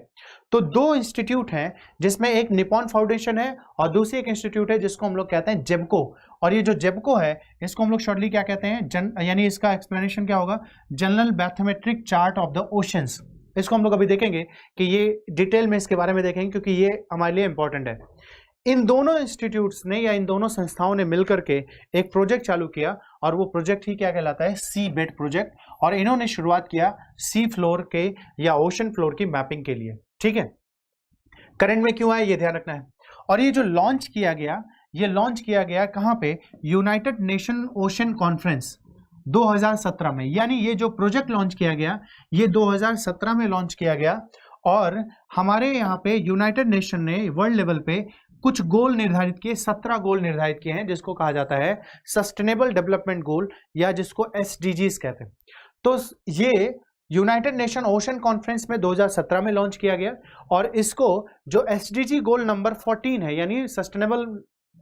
तो दो इंस्टीट्यूट हैं जिसमें एक निपॉन फाउंडेशन है और दूसरी एक इंस्टीट्यूट है जिसको हम लोग कहते हैं जेबको। और ये जो जेबको है इसको हम लोग शॉर्टली क्या कहते हैं, यानी इसका एक्सप्लेनेशन क्या होगा, general mathematic chart of the oceans. इसको हम लोग अभी देखेंगे कि ये डिटेल में इसके बारे में देखेंगे क्योंकि ये हमारे लिए इंपॉर्टेंट है। इन दोनों इंस्टीट्यूट्स ने या इन दोनों संस्थाओं ने मिलकर के एक प्रोजेक्ट चालू किया, और वो प्रोजेक्ट ही क्या कहलाता है, सीबेड प्रोजेक्ट। और इन्होंने शुरुआत किया सी फ्लोर के या ओशन फ्लोर की मैपिंग के लिए। ठीक है, करंट में क्यों आया ये ध्यान रखना है। और ये जो लॉन्च किया गया, ये लॉन्च किया गया कहाँ पे, यूनाइटेड नेशन ओशन कॉन्फ्रेंस 2017 में। यानी ये जो प्रोजेक्ट लॉन्च किया गया ये 2017 में लॉन्च किया गया, और हमारे यहाँ पे यूनाइटेड नेशन ने वर्ल्ड लेवल पे कुछ गोल निर्धारित किए, 17 गोल निर्धारित किए हैं जिसको कहा जाता है सस्टेनेबल डेवलपमेंट गोल, या जिसको SDGs कहते हैं। तो ये यूनाइटेड नेशन ओशन कॉन्फ्रेंस में 2017 में लॉन्च किया गया, और इसको जो SDG गोल नंबर 14 है, यानी सस्टेनेबल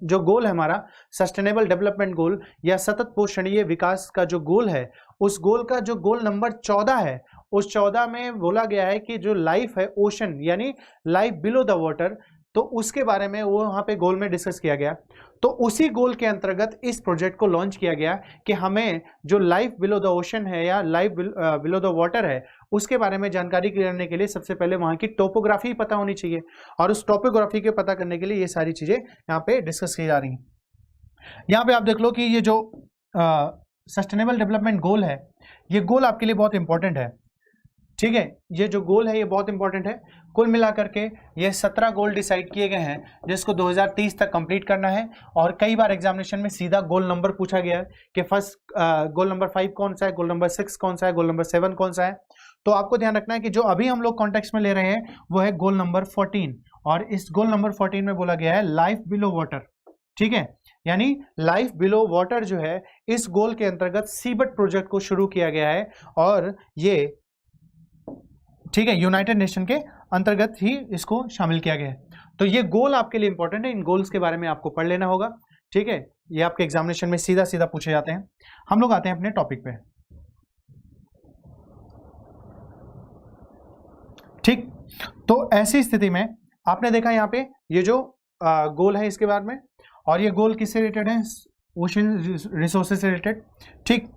जो गोल है हमारा, सस्टेनेबल डेवलपमेंट गोल या सतत पोषणीय विकास का जो गोल है, उस गोल का जो गोल नंबर 14 है, उस 14 में बोला गया है कि जो लाइफ है ओशन यानी लाइफ बिलो द वाटर, तो उसके बारे में वो वहाँ पे गोल में डिस्कस किया गया। तो उसी गोल के अंतर्गत इस प्रोजेक्ट को लॉन्च किया गया कि हमें जो लाइफ बिलो द ओशन है या लाइफ बिलो द वाटर है उसके बारे में जानकारी करने के लिए सबसे पहले वहाँ की टोपोग्राफी पता होनी चाहिए, और उस टोपोग्राफी के पता करने के लिए ये सारी चीज़ें यहाँ पे डिस्कस की जा रही हैं। यहाँ पे आप देख लो कि ये जो सस्टेनेबल डेवलपमेंट गोल है, ये गोल आपके लिए बहुत इंपॉर्टेंट है। ठीक है, ये जो गोल है ये बहुत इंपॉर्टेंट है। कुल मिलाकर के ये 17 गोल डिसाइड किए गए हैं जिसको 2030 तक कंप्लीट करना है, और कई बार एग्जामिनेशन में सीधा गोल नंबर पूछा गया है कि फर्स्ट गोल नंबर 5 कौन सा है, गोल नंबर 6 कौन सा है, गोल नंबर 7 कौन सा है। तो आपको ध्यान रखना है कि जो अभी हम लोग कॉन्टेक्स्ट में ले रहे हैं वो है गोल नंबर 14, और इस गोल नंबर 14 में बोला गया है लाइफ बिलो वाटर। ठीक है, यानी लाइफ बिलो वाटर जो है इस गोल के अंतर्गत सीबेट प्रोजेक्ट को शुरू किया गया है, और ये ठीक है यूनाइटेड नेशन के अंतर्गत ही इसको शामिल किया गया है। तो ये गोल आपके लिए इंपॉर्टेंट है, इन गोल्स के बारे में आपको पढ़ लेना होगा। ठीक है, ये आपके एग्जामिनेशन में सीधा सीधा पूछे जाते हैं। हम लोग आते हैं अपने टॉपिक पे। ठीक, तो ऐसी स्थिति में आपने देखा यहाँ पे ये जो गोल है इसके बारे में, और ये गोल किससे रिलेटेड है? ओशन रिसोर्सेज से रिलेटेड। ठीक,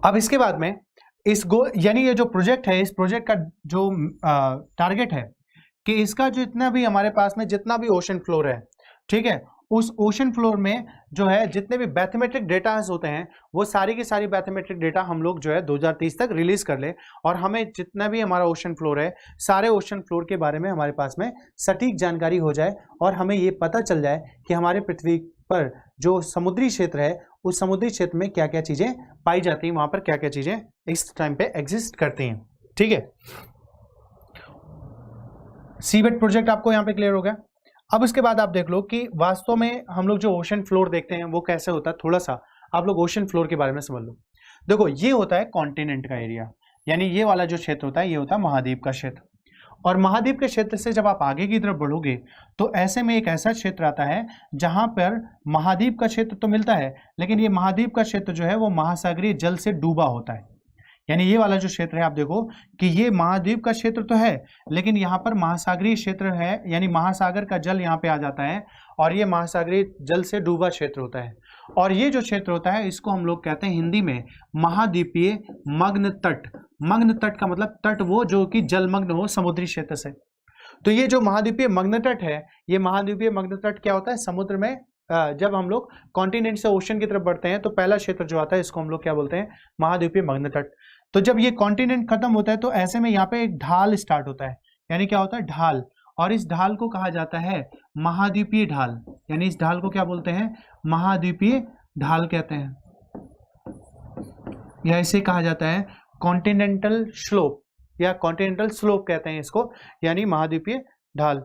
अब इसके बाद में इस गोल यानी ये जो प्रोजेक्ट है, इस प्रोजेक्ट का जो टारगेट है कि इसका जितना भी हमारे पास में जितना भी ओशन फ्लोर है, ठीक है, उस ओशन फ्लोर में जो है जितने भी बैथमेट्रिक डेटा होते हैं वो सारी की सारी बैथमेट्रिक डेटा हम लोग जो है 2030 तक रिलीज कर ले, और हमें जितना भी हमारा ओशन फ्लोर है सारे ओशन फ्लोर के बारे में हमारे पास में सटीक जानकारी हो जाए, और हमें ये पता चल जाए कि हमारे पृथ्वी पर जो समुद्री क्षेत्र है उस समुद्री क्षेत्र में क्या क्या चीजें पाई जाती हैं, वहां पर क्या क्या चीजें इस टाइम पे एग्जिस्ट करती हैं। ठीक है, सीबेट प्रोजेक्ट आपको यहाँ पे क्लियर हो गया। अब उसके बाद आप देख लो कि वास्तव में हम लोग जो ओशन फ्लोर देखते हैं वो कैसे होता है, थोड़ा सा आप लोग ओशन फ्लोर के बारे में समझ लो। देखो, ये होता है कॉन्टिनेंट का एरिया, यानी ये वाला जो क्षेत्र होता है ये होता है महाद्वीप का क्षेत्र, और महाद्वीप के क्षेत्र से जब आप आगे की तरफ बढ़ोगे तो ऐसे में एक ऐसा क्षेत्र आता है जहां पर महाद्वीप का क्षेत्र तो मिलता है, लेकिन ये महाद्वीप का क्षेत्र जो है वो महासागरीय जल से डूबा होता है। यानी ये वाला जो क्षेत्र है आप देखो कि ये महाद्वीप का क्षेत्र तो है, लेकिन यहाँ पर महासागरीय क्षेत्र है, यानी महासागर का जल यहाँ पे आ जाता है, और ये महासागरीय जल से डूबा क्षेत्र होता है। और ये जो क्षेत्र होता है इसको हम लोग कहते हैं हिंदी में महाद्वीपीय मग्न तट। मग्न तट का मतलब तट वो जो कि जलमग्न हो समुद्री क्षेत्र से। तो ये जो महाद्वीपीय मग्न तट है, ये महाद्वीपीय मग्न तट क्या होता है? समुद्र में जब हम लोग कॉन्टिनेंट से ओशन की तरफ बढ़ते हैं तो पहला क्षेत्र जो आता है इसको हम लोग क्या बोलते हैं? महाद्वीपीय मग्न तट। तो जब ये कॉन्टिनेंट खत्म होता है तो ऐसे में यहाँ पे एक ढाल स्टार्ट होता है, यानी क्या होता है? ढाल, और इस ढाल को कहा जाता है महाद्वीपीय ढाल, यानी इस ढाल को क्या बोलते हैं? महाद्वीपीय ढाल कहते हैं, या इसे कहा जाता है कॉन्टिनेंटल स्लोप, या कॉन्टिनेंटल स्लोप कहते हैं इसको, यानी महाद्वीपीय ढाल।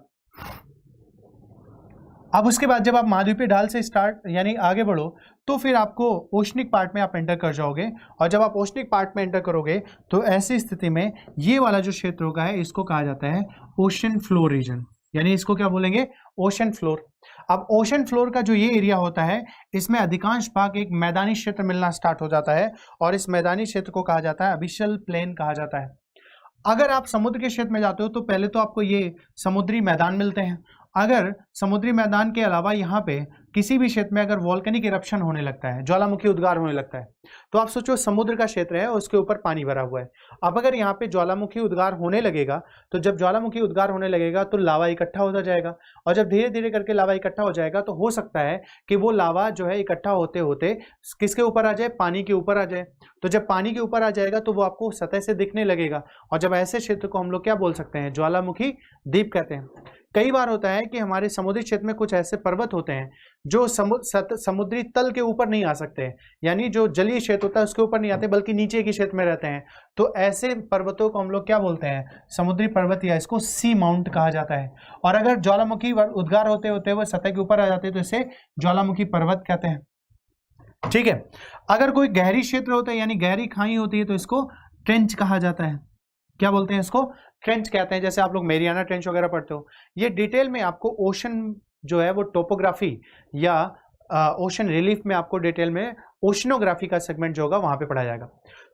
अब उसके बाद जब आप महाद्वीपीय ढाल से स्टार्ट यानी आगे बढ़ो तो फिर आपको ओशनिक पार्ट में आप एंटर कर जाओगे, और जब आप ओशनिक पार्ट में एंटर करोगे तो ऐसी स्थिति में ये वाला जो क्षेत्र होगा है इसको कहा जाता है ओशन फ्लोर रीजन, यानी इसको क्या बोलेंगे? Ocean floor. अब ओशन फ्लोर का जो ये एरिया होता है इसमें अधिकांश भाग एक मैदानी क्षेत्र मिलना स्टार्ट हो जाता है, और इस मैदानी क्षेत्र को कहा जाता है अबिशल प्लेन कहा जाता है। अगर आप समुद्र के क्षेत्र में जाते हो तो पहले तो आपको ये समुद्री मैदान मिलते हैं। अगर समुद्री मैदान के अलावा यहाँ पे किसी भी क्षेत्र में अगर वॉल्केनिक इरप्शन होने लगता है, ज्वालामुखी उद्गार होने लगता है, तो आप सोचो समुद्र का क्षेत्र है उसके ऊपर पानी भरा हुआ है। अब अगर यहाँ पे ज्वालामुखी उद्गार होने लगेगा तो जब ज्वालामुखी उद्गार होने लगेगा तो लावा इकट्ठा होता जाएगा, और जब धीरे धीरे करके लावा इकट्ठा हो जाएगा तो हो सकता है कि वो लावा जो है इकट्ठा होते होते किसके ऊपर आ जाए? पानी के ऊपर आ जाए। तो जब पानी के ऊपर आ जाएगा तो वो आपको सतह से दिखने लगेगा, और जब ऐसे क्षेत्र को हम लोग क्या बोल सकते हैं? ज्वालामुखी द्वीप कहते हैं। कई बार होता है कि हमारे समुद्री क्षेत्र में कुछ ऐसे पर्वत होते हैं जो समुद्री तल के ऊपर नहीं आ सकते, यानी जो जलीय क्षेत्र होता है उसके ऊपर नहीं आते बल्कि नीचे के क्षेत्र में रहते हैं। तो ऐसे पर्वतों को हम लोग क्या बोलते हैं? समुद्री पर्वत, या इसको सी माउंट कहा जाता है। और अगर ज्वालामुखी उद्गार होते होते वो सतह के ऊपर आ जाते हैं तो इसे ज्वालामुखी पर्वत कहते हैं। ठीक है, अगर कोई गहरी क्षेत्र होता है यानी गहरी खाई होती है तो इसको ट्रेंच कहा जाता है। क्या बोलते हैं इसको? ट्रेंच कहते हैं। जैसे आप लोग मेरियाना ट्रेंच वगैरह पढ़ते हो, ये डिटेल में आपको ओशन जो है वो टोपोग्राफी या ओशन रिलीफ में आपको डिटेल में ओशनोग्राफी का सेगमेंट जो होगा वहां पे पढ़ा जाएगा।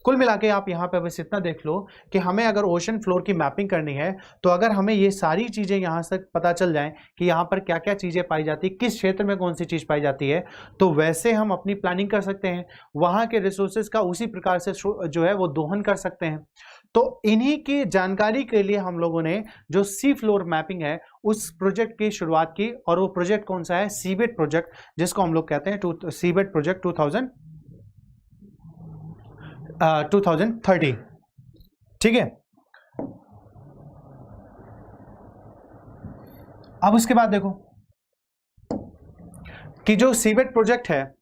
कुल मिला के आप यहाँ पे बस इतना देख लो कि हमें अगर ओशन फ्लोर की मैपिंग करनी है तो अगर हमें ये सारी चीज़ें यहाँ से पता चल जाएं कि यहाँ पर क्या क्या चीज़ें पाई जाती है, किस क्षेत्र में कौन सी चीज़ पाई जाती है, तो वैसे हम अपनी प्लानिंग कर सकते हैं, वहाँ के रिसोर्सेज का उसी प्रकार से जो है वो दोहन कर सकते हैं। तो इन्हीं की जानकारी के लिए हम लोगों ने जो सी फ्लोर मैपिंग है उस प्रोजेक्ट की शुरुआत की, और वो प्रोजेक्ट कौन सा है? सीबेट प्रोजेक्ट, जिसको हम लोग कहते हैं सीबेट प्रोजेक्ट 2030। ठीक है, अब उसके बाद देखो कि जो सीबेट प्रोजेक्ट है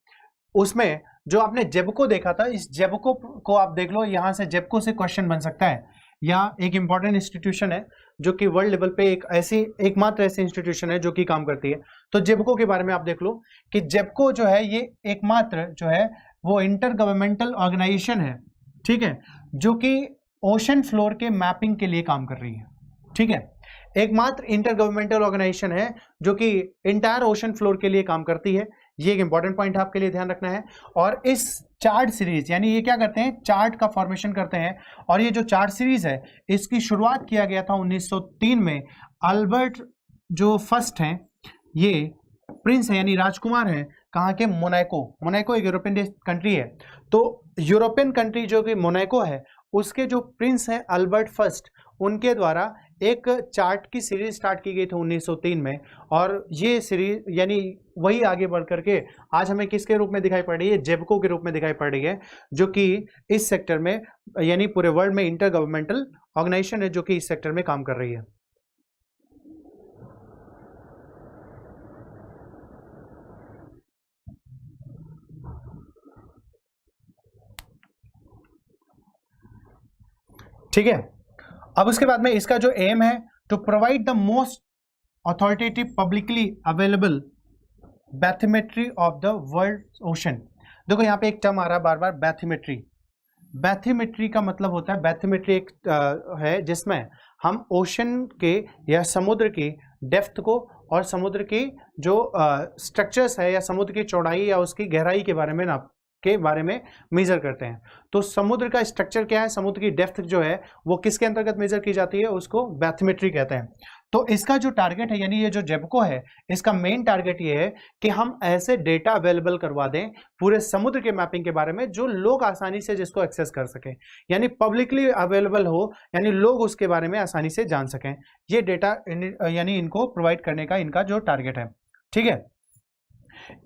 उसमें जो आपने जेबको देखा था, इस जेबको को आप देख लो, यहां से जेबको से क्वेश्चन बन सकता है, या एक इंपॉर्टेंट इंस्टीट्यूशन है जो कि वर्ल्ड लेवल पे एकमात्र ऐसी इंस्टीट्यूशन है जो कि काम करती है। तो जेबको के बारे में आप देख लो कि जेबको जो है ये एकमात्र जो है वो इंटर गवर्नमेंटल ऑर्गेनाइजेशन है, ठीक है, जो कि ओशन फ्लोर के मैपिंग के लिए काम कर रही है। ठीक है, एकमात्र इंटर गवर्नमेंटल ऑर्गेनाइजेशन है जो कि इंटायर ओशन फ्लोर के लिए काम करती है। ये एक इंपॉर्टेंट पॉइंट आपके लिए ध्यान रखना है। और इस चार्ट सीरीज, यानी ये क्या करते हैं, चार्ट का फॉर्मेशन करते हैं। और ये जो चार्ट सीरीज है इसकी शुरुआत किया गया था 1903 में। अल्बर्ट जो फर्स्ट हैं, ये प्रिंस है यानी राजकुमार है, कहाँ के, मोनाको। मोनाको एक यूरोपियन कंट्री है। तो यूरोपियन कंट्री जो कि मोनाको है, उसके जो प्रिंस हैं अल्बर्ट फर्स्ट, उनके द्वारा एक चार्ट की सीरीज स्टार्ट की गई थी 1903 में। और ये सीरीज यानी वही आगे बढ़ करके आज हमें किसके रूप में दिखाई पड़ रही है, जेबको के रूप में दिखाई पड़ रही है, जो कि इस सेक्टर में यानी पूरे वर्ल्ड में इंटर गवर्नमेंटल ऑर्गेनाइजेशन है जो कि इस सेक्टर में काम कर रही है। ठीक है। अब उसके बाद में इसका जो एम है, to provide the most authoritative publicly available bathymetry of the world ocean. देखो यहाँ पे एक टर्म आ रहा है बार बार, बैथीमेट्री। बैथीमेट्री का मतलब होता है, बैथीमेट्री एक है जिसमें हम ओशन के या समुद्र की डेप्थ को और समुद्र की जो स्ट्रक्चर्स है या समुद्र की चौड़ाई या उसकी गहराई के बारे में मेजर करते हैं। तो समुद्र का स्ट्रक्चर क्या है, समुद्र की डेप्थ जो है वो किसके अंतर्गत मेजर की जाती है, उसको बैथीमेट्री कहते हैं। तो इसका जो टारगेट है, यानी ये जो जेबको है, इसका मेन टारगेट ये है कि हम ऐसे डेटा अवेलेबल करवा दें पूरे समुद्र के मैपिंग के बारे में जो लोग आसानी से जिसको एक्सेस कर सकें, यानी पब्लिकली अवेलेबल हो, यानी लोग उसके बारे में आसानी से जान सकें। ये डेटा यानी इनको प्रोवाइड करने का इनका जो टारगेट है। ठीक है।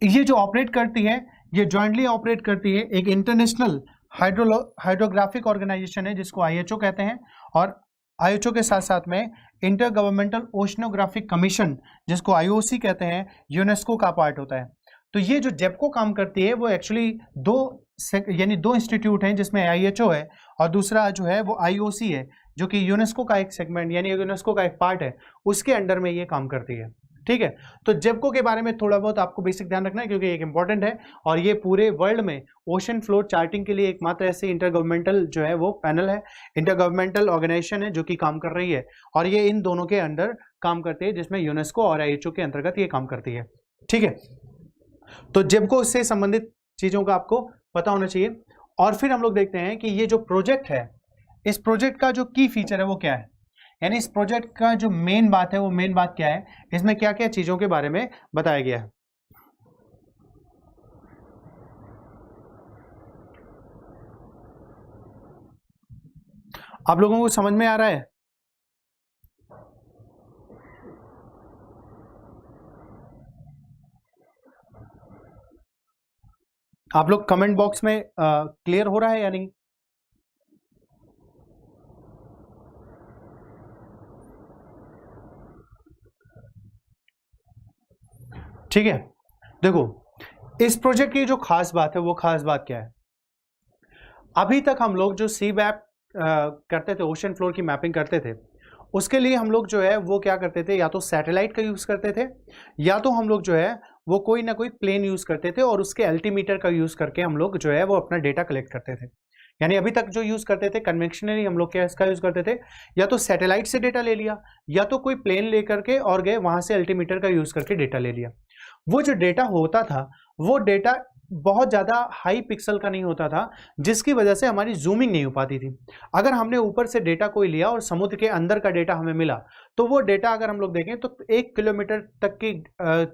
ये जो ऑपरेट करती है, ये जॉइंटली ऑपरेट करती है एक इंटरनेशनल हाइड्रोग्राफिक ऑर्गेनाइजेशन है जिसको IHO कहते हैं, और IHO के साथ साथ में इंटर गवर्नमेंटल ओशनोग्राफिक कमीशन जिसको IOC कहते हैं, यूनेस्को का पार्ट होता है। तो ये जो जेबको काम करती है वो एक्चुअली दो इंस्टीट्यूट हैं, जिसमें IHO है और दूसरा जो है वो IOC है, जो कि यूनेस्को का एक सेगमेंट यानी यूनेस्को का एक पार्ट है, उसके अंडर में ये काम करती है। ठीक है। तो जेबको के बारे में थोड़ा बहुत आपको बेसिक ध्यान रखना है क्योंकि एक इंपॉर्टेंट है, और ये पूरे वर्ल्ड में ओशन फ्लोर चार्टिंग के लिए एकमात्र ऐसे इंटर गवर्नमेंटल जो है वो पैनल है, इंटर गवर्नमेंटल ऑर्गेनाइजेशन है जो कि काम कर रही है, और ये इन दोनों के अंडर काम करती है, जिसमें यूनेस्को और IHO के अंतर्गत ये काम करती है। ठीक है। तो जेबको से संबंधित चीजों का आपको पता होना चाहिए। और फिर हम लोग देखते हैं कि ये जो प्रोजेक्ट है, इस प्रोजेक्ट का जो की फीचर है वो क्या है, यानी इस प्रोजेक्ट का जो मेन बात है वो मेन बात क्या है, इसमें क्या क्या चीजों के बारे में बताया गया है। आप लोगों को समझ में आ रहा है? आप लोग कमेंट बॉक्स में क्लियर हो रहा है या नहीं? ठीक है। देखो, इस प्रोजेक्ट की जो खास बात है वो खास बात क्या है, अभी तक हम लोग जो सी मैप करते थे, ओशन फ्लोर की मैपिंग करते थे, उसके लिए हम लोग जो है वो क्या करते थे, या तो सैटेलाइट का यूज करते थे, या तो हम लोग जो है वो कोई ना कोई प्लेन यूज करते थे और उसके अल्टीमीटर का यूज करके हम लोग जो है वो अपना डेटा कलेक्ट करते थे। यानी अभी तक जो यूज करते थे कन्वेंशनली हम लोग क्या इसका यूज करते थे, या तो सैटेलाइट से डेटा ले लिया, या तो कोई प्लेन लेकर के और गए वहां से अल्टीमीटर का यूज करके डेटा ले लिया। वो जो डेटा होता था वो डेटा बहुत ज़्यादा हाई पिक्सल का नहीं होता था, जिसकी वजह से हमारी जूमिंग नहीं हो पाती थी। अगर हमने ऊपर से डेटा कोई लिया और समुद्र के अंदर का डेटा हमें मिला, तो वो डेटा अगर हम लोग देखें तो 1 किलोमीटर तक की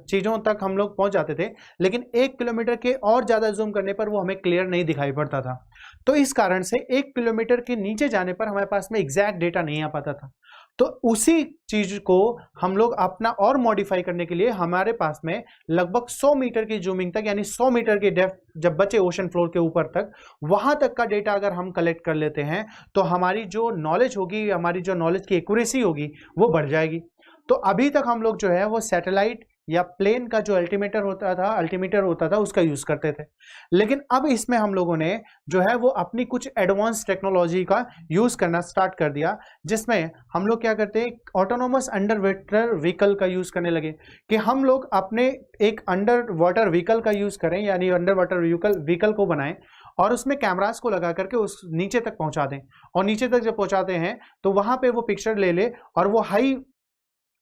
चीज़ों तक हम लोग पहुंच जाते थे, लेकिन 1 किलोमीटर के और ज़्यादा जूम करने पर वो हमें क्लियर नहीं दिखाई पड़ता था। तो इस कारण से 1 किलोमीटर के नीचे जाने पर हमारे पास में एग्जैक्ट डेटा नहीं आ पाता था। तो उसी चीज को हम लोग अपना और मॉडिफाई करने के लिए हमारे पास में लगभग 100 मीटर की जूमिंग तक, यानी 100 मीटर की डेप्थ जब बचे ओशन फ्लोर के ऊपर तक, वहां तक का डेटा अगर हम कलेक्ट कर लेते हैं तो हमारी जो नॉलेज होगी, हमारी जो नॉलेज की एक्यूरेसी होगी वो बढ़ जाएगी। तो अभी तक हम लोग जो है वो सैटेलाइट या प्लेन का जो अल्टीमीटर होता था उसका यूज करते थे, लेकिन अब इसमें हम लोगों ने जो है वो अपनी कुछ एडवांस टेक्नोलॉजी का यूज करना स्टार्ट कर दिया, जिसमें हम लोग क्या करते हैं, ऑटोनोमस अंडर वाटर व्हीकल का यूज करने लगे कि हम लोग अपने एक अंडर वाटर व्हीकल का यूज करें, यानी अंडर वाटर व्हीकल को बनाएं और उसमें कैमरास को लगा करके उस नीचे तक पहुंचा दें, और नीचे तक जब पहुंचाते हैं तो वहां पे वो पिक्चर ले ले और वो हाई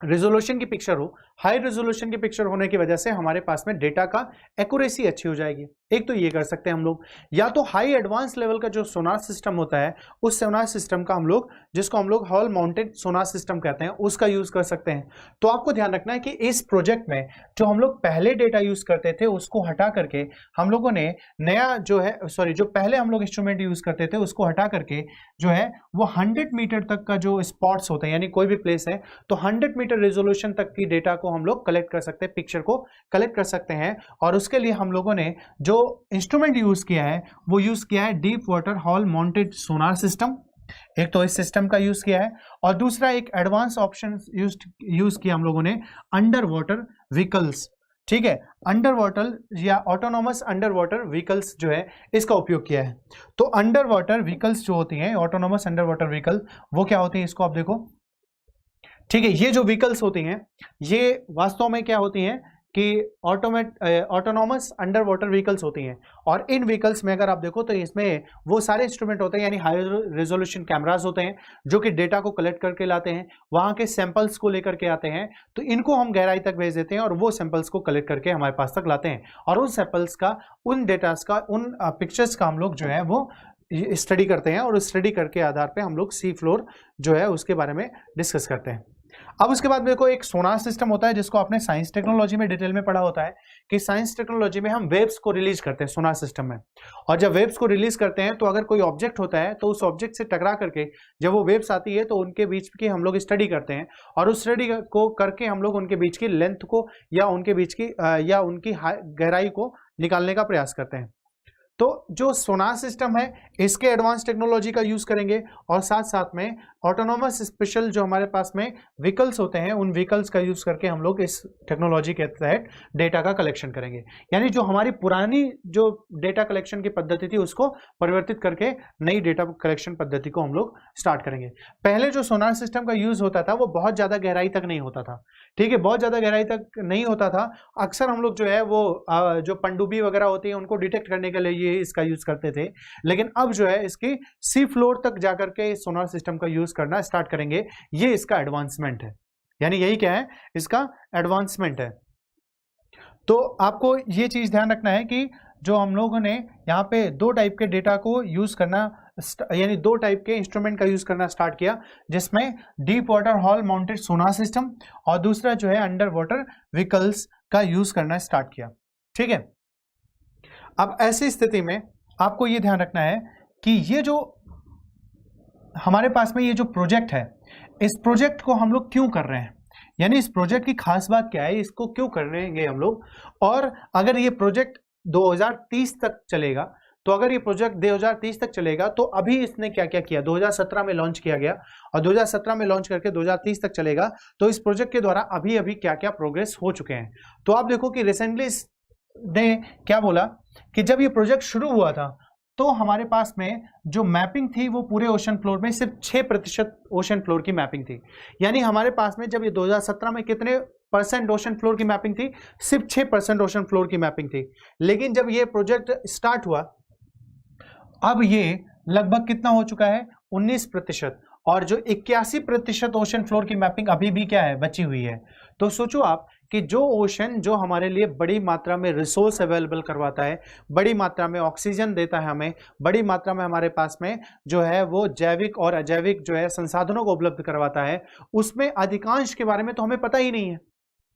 रिजोल्यूशन की पिक्चर हो, हाई रेजोल्यूशन की पिक्चर होने की वजह से हमारे पास में डेटा का एक्यूरेसी अच्छी हो जाएगी। एक तो ये कर सकते हैं हम लोग, या तो हाई एडवांस लेवल का जो सोनार सिस्टम होता है उस सोनार सिस्टम का हम लोग, जिसको हम लोग हॉल माउंटेड सोनार सिस्टम कहते हैं, उसका यूज कर सकते हैं। तो आपको ध्यान रखना है कि इस प्रोजेक्ट में जो हम लोग पहले डेटा यूज करते थे उसको हटा करके हम लोगों ने नया जो है, सॉरी, जो पहले हम लोग इंस्ट्रूमेंट यूज करते थे उसको हटा करके जो है वो 100 मीटर तक का जो स्पॉट्स होते हैं, यानी कोई भी प्लेस है तो 100 मीटर रेजोल्यूशन तक की डेटा को हम लोग कलेक्ट कर सकते हैं, पिक्चर को कलेक्ट कर सकते हैं। और उसके लिए हम लोगों ने जो इंस्ट्रूमेंट यूज किया है वो यूज किया है deep water hole mounted sonar system. एक तो इस सिस्टम का यूज किया है, और दूसरा एक एडवांस ऑप्शन यूज किया हम लोगों ने, अंडर वाटर व्हीकल्स। ठीक है, अंडर वाटर या ऑटोनॉमस अंडर वाटर व्हीकल्स जो है इसका उपयोग किया है। तो अंडर वाटर व्हीकल्स जो होती हैं, ऑटोनॉमस अंडर वाटर व्हीकल, वो क्या होती है इसको आप देखो। ठीक है, ये जो व्हीकल्स होती हैं ये वास्तव में क्या होती हैं कि ऑटोनॉमस अंडर वाटर व्हीकल्स होती हैं। और इन व्हीकल्स में अगर आप देखो तो इसमें वो सारे इंस्ट्रूमेंट होते हैं, यानी हाई रेजोल्यूशन कैमरास होते हैं जो कि डेटा को कलेक्ट करके लाते हैं, वहाँ के सैंपल्स को लेकर के आते हैं, तो इनको हम गहराई तक भेज देते हैं और वो सैंपल्स को कलेक्ट करके हमारे पास तक लाते हैं। और उन सैंपल्स का, उन डेटास का, उन पिक्चर्स का हम लोग जो है वो स्टडी करते हैं, और स्टडी करके आधार पर हम लोग सी फ्लोर जो है उसके बारे में डिस्कस करते हैं। अब उसके बाद देखो एक सोनार सिस्टम होता है जिसको आपने साइंस टेक्नोलॉजी में डिटेल में पढ़ा होता है कि साइंस टेक्नोलॉजी में हम वेव्स को रिलीज करते हैं सोनार सिस्टम में। और जब वेव्स को रिलीज करते हैं तो अगर कोई ऑब्जेक्ट होता है तो उस ऑब्जेक्ट से टकरा करके जब वो वेव्स आती है तो उनके बीच की हम लोग स्टडी करते हैं, और उस स्टडी को करके हम लोग उनके बीच की लेंथ को या उनके बीच की या उनकी गहराई को निकालने का प्रयास करते हैं। तो जो सोनार सिस्टम है इसके एडवांस टेक्नोलॉजी का यूज करेंगे, और साथ साथ में ऑटोनोमस स्पेशल जो हमारे पास में व्हीकल्स होते हैं उन व्हीकल्स का यूज करके हम लोग इस टेक्नोलॉजी के तहत डेटा का कलेक्शन करेंगे। यानी जो हमारी पुरानी जो डेटा कलेक्शन की पद्धति थी उसको परिवर्तित करके नई डेटा कलेक्शन पद्धति को हम लोग स्टार्ट करेंगे। पहले जो सोनार सिस्टम का यूज होता था वो बहुत ज्यादा गहराई तक नहीं होता था। ठीक है, बहुत ज्यादा गहराई तक नहीं होता था। अक्सर हम लोग जो है वो जो पनडुब्बी वगैरह होती है उनको डिटेक्ट करने के लिए इसका यूज करते थे, लेकिन अब जो है इसकी सी फ्लोर तक जाकर के सोनार सिस्टम का यूज करना स्टार्ट करेंगे। ये इसका एडवांसमेंट है, यानी यही क्या है, इसका एडवांसमेंट है। तो आपको ये चीज ध्यान रखना है कि जो हम लोगों ने यहाँ पे दो टाइप के डेटा को यूज करना, यानी दो टाइप के इंस्ट्रूमेंट का यूज करना स्टार्ट किया, जिसमें deep water hole mounted sonar system और दूसरा जो है अंडर वाटर व्हीकल्स का यूज करना स्टार्ट किया। ठीक है, अब ऐसी स्थिति में आपको ये ध्यान रखना है कि ये जो हमारे पास में ये जो प्रोजेक्ट है, इस प्रोजेक्ट को हम लोग क्यों कर रहे हैं, यानी इस प्रोजेक्ट की खास बात क्या है, इसको क्यों करेंगे हम लोग। और अगर ये प्रोजेक्ट 2030 तक चलेगा, तो अगर ये प्रोजेक्ट 2030 तक चलेगा तो अभी इसने क्या क्या किया, 2017 में लॉन्च किया गया और 2017 में लॉन्च करके 2030 तक चलेगा, तो इस प्रोजेक्ट के द्वारा अभी अभी क्या क्या प्रोग्रेस हो चुके हैं। तो आप देखो कि रिसेंटली ने क्या बोला कि जब ये प्रोजेक्ट शुरू हुआ था तो हमारे पास में जो मैपिंग थी वो पूरे ओशन फ्लोर में सिर्फ 6% ओशन फ्लोर की मैपिंग थी। यानी हमारे पास में जब ये 2017 में कितने % ओशन फ्लोर की मैपिंग थी, सिर्फ 6% ओशन फ्लोर की मैपिंग थी। लेकिन जब ये प्रोजेक्ट स्टार्ट हुआ अब ये लगभग कितना हो चुका है, 19%, और जो 81% ओशन फ्लोर की मैपिंग अभी भी क्या है, बची हुई है। तो सोचो आप कि जो ओशन जो हमारे लिए बड़ी मात्रा में रिसोर्स अवेलेबल करवाता है, बड़ी मात्रा में ऑक्सीजन देता है हमें, बड़ी मात्रा में हमारे पास में जो है वो जैविक और अजैविक जो है संसाधनों को उपलब्ध करवाता है, उसमें अधिकांश के बारे में तो हमें पता ही नहीं है।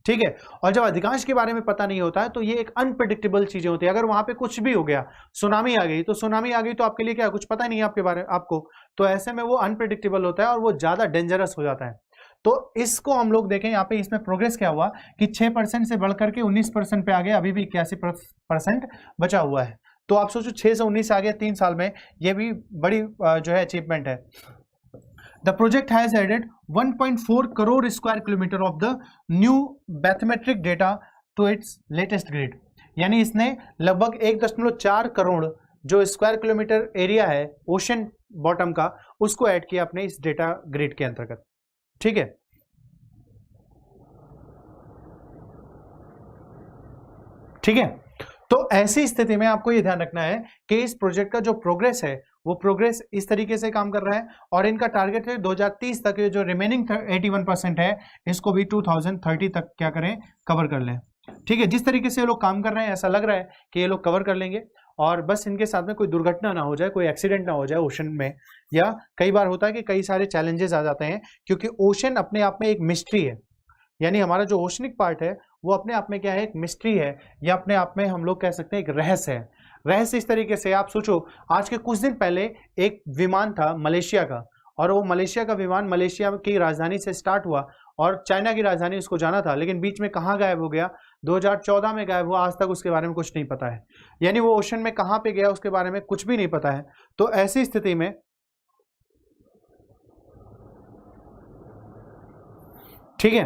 ठीक है, और जब अधिकांश के बारे में पता नहीं होता है तो ये एक अनप्रेडिक्टेबल चीजें होती है। अगर वहां पे कुछ भी हो गया, सुनामी आ गई, तो सुनामी आ गई तो आपके लिए क्या, कुछ पता नहीं है आपके बारे में आपको, तो ऐसे में वो अनप्रेडिक्टेबल होता है और वो ज्यादा डेंजरस हो जाता है। तो इसको हम लोग देखें यहाँ पे, इसमें प्रोग्रेस क्या हुआ कि 6% से बढ़कर के 19% पे आ गया, अभी भी 81% बचा हुआ है। तो आप सोचो 6 से 19 आ गया 3 साल में, ये भी बड़ी जो है अचीवमेंट है। The project has added 1.4 crore square kilometer of the new bathymetric data to its latest grid। यानी इसने लगभग 1.4 करोड़ जो स्क्वायर किलोमीटर एरिया है ओशन बॉटम का, उसको ऐड किया अपने इस डेटा ग्रिड के अंतर्गत। ठीक है, ठीक है। तो ऐसी स्थिति में आपको यह ध्यान रखना है कि इस प्रोजेक्ट का जो प्रोग्रेस है वो प्रोग्रेस इस तरीके से काम कर रहा है और इनका टारगेट है 2030 तक जो रिमेनिंग 81% है इसको भी 2030 तक क्या करें, कवर कर लें। ठीक है, जिस तरीके से ये लोग काम कर रहे हैं ऐसा लग रहा है कि ये लोग कवर कर लेंगे और बस इनके साथ में कोई दुर्घटना ना हो जाए, कोई एक्सीडेंट ना हो जाए ओशन में। या कई बार होता है कि कई सारे चैलेंजेस आ जाते हैं, क्योंकि ओशन अपने आप में एक मिस्ट्री है, यानी हमारा जो ओशनिक पार्ट है वो अपने आप में क्या है, एक मिस्ट्री है, या अपने आप में हम लोग कह सकते हैं एक रहस्य है। रहस्य इस तरीके से, आप सोचो आज के कुछ दिन पहले एक विमान था मलेशिया का, और वो मलेशिया का विमान मलेशिया की राजधानी से स्टार्ट हुआ और चाइना की राजधानी उसको जाना था, लेकिन बीच में कहाँ गायब हो गया, 2014 में गायब हुआ। आज तक उसके बारे में कुछ नहीं पता है, यानी वो ओशन में कहाँ पे गया उसके बारे में कुछ भी नहीं पता है। तो ऐसी स्थिति में ठीक है,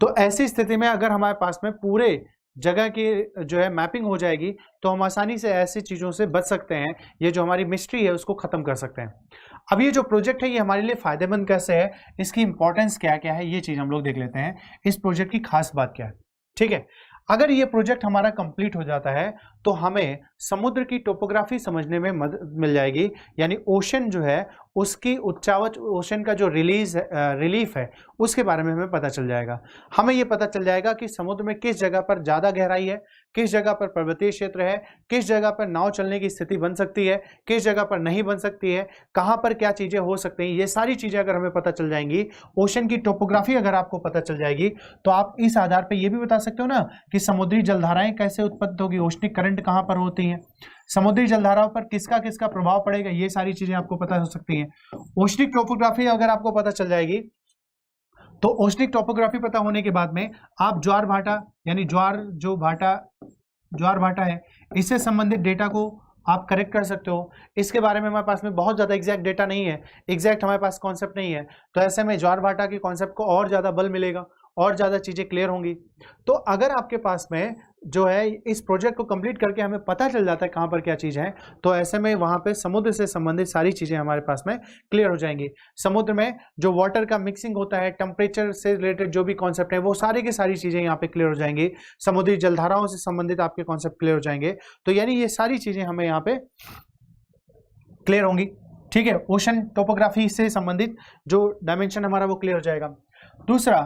तो ऐसी स्थिति में अगर हमारे पास में पूरे जगह की जो है मैपिंग हो जाएगी तो हम आसानी से ऐसी चीज़ों से बच सकते हैं, ये जो हमारी मिस्ट्री है उसको ख़त्म कर सकते हैं। अब ये जो प्रोजेक्ट है ये हमारे लिए फ़ायदेमंद कैसे है, इसकी इंपॉर्टेंस क्या क्या है, ये चीज़ हम लोग देख लेते हैं। इस प्रोजेक्ट की खास बात क्या है। ठीक है, अगर ये प्रोजेक्ट हमारा कंप्लीट हो जाता है तो हमें समुद्र की टोपोग्राफी समझने में मदद मिल जाएगी, यानी ओशन जो है उसकी उच्चावच, ओशन का जो रिलीफ है उसके बारे में हमें पता चल जाएगा। हमें ये पता चल जाएगा कि समुद्र में किस जगह पर ज़्यादा गहराई है, किस जगह पर पर्वतीय क्षेत्र है, किस जगह पर नाव चलने की स्थिति बन सकती है, किस जगह पर नहीं बन सकती है, कहाँ पर क्या चीज़ें हो सकती हैं। ये सारी चीज़ें अगर हमें पता चल जाएंगी, ओशन की टोपोग्राफी अगर आपको पता चल जाएगी, तो आप इस आधार पर यह भी बता सकते हो ना कि समुद्री जलधाराएं कैसे उत्पन्न होगी, ओशनिक करंट कहाँ पर होती हैं, समुद्री जलधाराओं पर किसका किसका प्रभाव पड़ेगा, ये सारी चीजें आपको पता हो सकती हैं। ओशनिक टोपोग्राफी अगर आपको पता चल जाएगी तो ओशनिक टोपोग्राफी पता होने के बाद में आप ज्वार भाटा, यानी ज्वार भाटा है, इससे संबंधित डेटा को आप करेक्ट कर सकते हो। इसके बारे में हमारे पास में बहुत ज़्यादा एग्जैक्ट डेटा नहीं है, एग्जैक्ट हमारे पास कॉन्सेप्ट नहीं है, तो ऐसे में ज्वार भाटा के कॉन्सेप्ट को और ज़्यादा बल मिलेगा, और ज़्यादा चीज़ें क्लियर होंगी। तो अगर आपके पास में जो है इस प्रोजेक्ट को कंप्लीट करके हमें पता चल जाता है कहाँ पर क्या चीज़ है, तो ऐसे में वहाँ पे समुद्र से संबंधित सारी चीज़ें हमारे पास में क्लियर हो जाएंगी। समुद्र में जो वाटर का मिक्सिंग होता है, टेम्परेचर से रिलेटेड जो भी कॉन्सेप्ट है वो सारी की सारी चीज़ें यहाँ पे क्लियर हो जाएंगी। समुद्री जलधाराओं से संबंधित आपके कॉन्सेप्ट क्लियर हो जाएंगे। तो यानी ये सारी चीज़ें हमें यहाँ पे क्लियर होंगी। ठीक है, ओशन टोपोग्राफी से संबंधित जो डायमेंशन हमारा वो क्लियर हो जाएगा। दूसरा,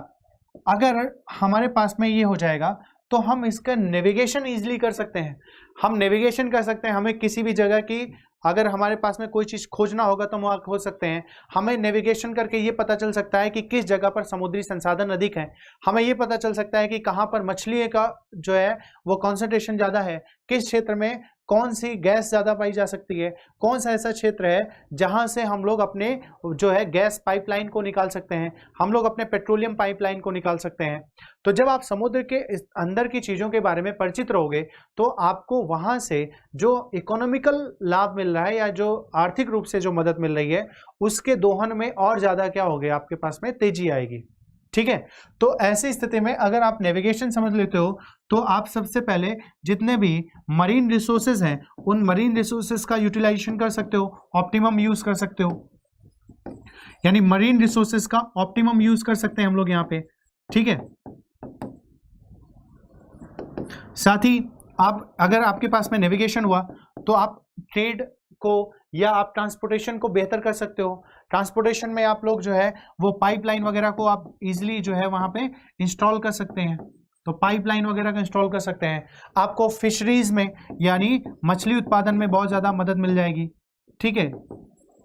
अगर हमारे पास में ये हो जाएगा तो हम इसका नेविगेशन इजीली कर सकते हैं। हम नेविगेशन कर सकते हैं, हमें किसी भी जगह की अगर हमारे पास में कोई चीज़ खोजना होगा तो हम वहाँ खोज सकते हैं। हमें नेविगेशन करके ये पता चल सकता है कि किस जगह पर समुद्री संसाधन अधिक है, हमें ये पता चल सकता है कि कहाँ पर मछली का जो है वो कॉन्सेंट्रेशन ज़्यादा है, किस क्षेत्र में कौन सी गैस ज़्यादा पाई जा सकती है, कौन सा ऐसा क्षेत्र है जहाँ से हम लोग अपने जो है गैस पाइपलाइन को निकाल सकते हैं, हम लोग अपने पेट्रोलियम पाइपलाइन को निकाल सकते हैं। तो जब आप समुद्र के अंदर की चीज़ों के बारे में परिचित रहोगे तो आपको वहाँ से जो इकोनॉमिकल लाभ मिल रहा है या जो आर्थिक रूप से जो मदद मिल रही है उसके दोहन में और ज़्यादा क्या हो गया, आपके पास में तेजी आएगी। ठीक है, तो ऐसी स्थिति में अगर आप नेविगेशन समझ लेते हो तो आप सबसे पहले जितने भी मरीन रिसोर्सेज हैं उन मरीन रिसोर्सेज का यूटिलाइजेशन कर सकते हो, ऑप्टिमम यूज कर सकते हो, यानी मरीन रिसोर्सेज का ऑप्टिमम यूज कर सकते हैं हम लोग यहाँ पे। ठीक है, साथ ही आप अगर आपके पास में नेविगेशन हुआ तो आप ट्रेड को या आप ट्रांसपोर्टेशन को बेहतर कर सकते हो। ट्रांसपोर्टेशन में आप लोग जो है वो पाइपलाइन वगैरह को आप इजीली जो है वहाँ पे इंस्टॉल कर सकते हैं, तो पाइपलाइन वगैरह का इंस्टॉल कर सकते हैं। आपको फिशरीज में यानी मछली उत्पादन में बहुत ज़्यादा मदद मिल जाएगी। ठीक है,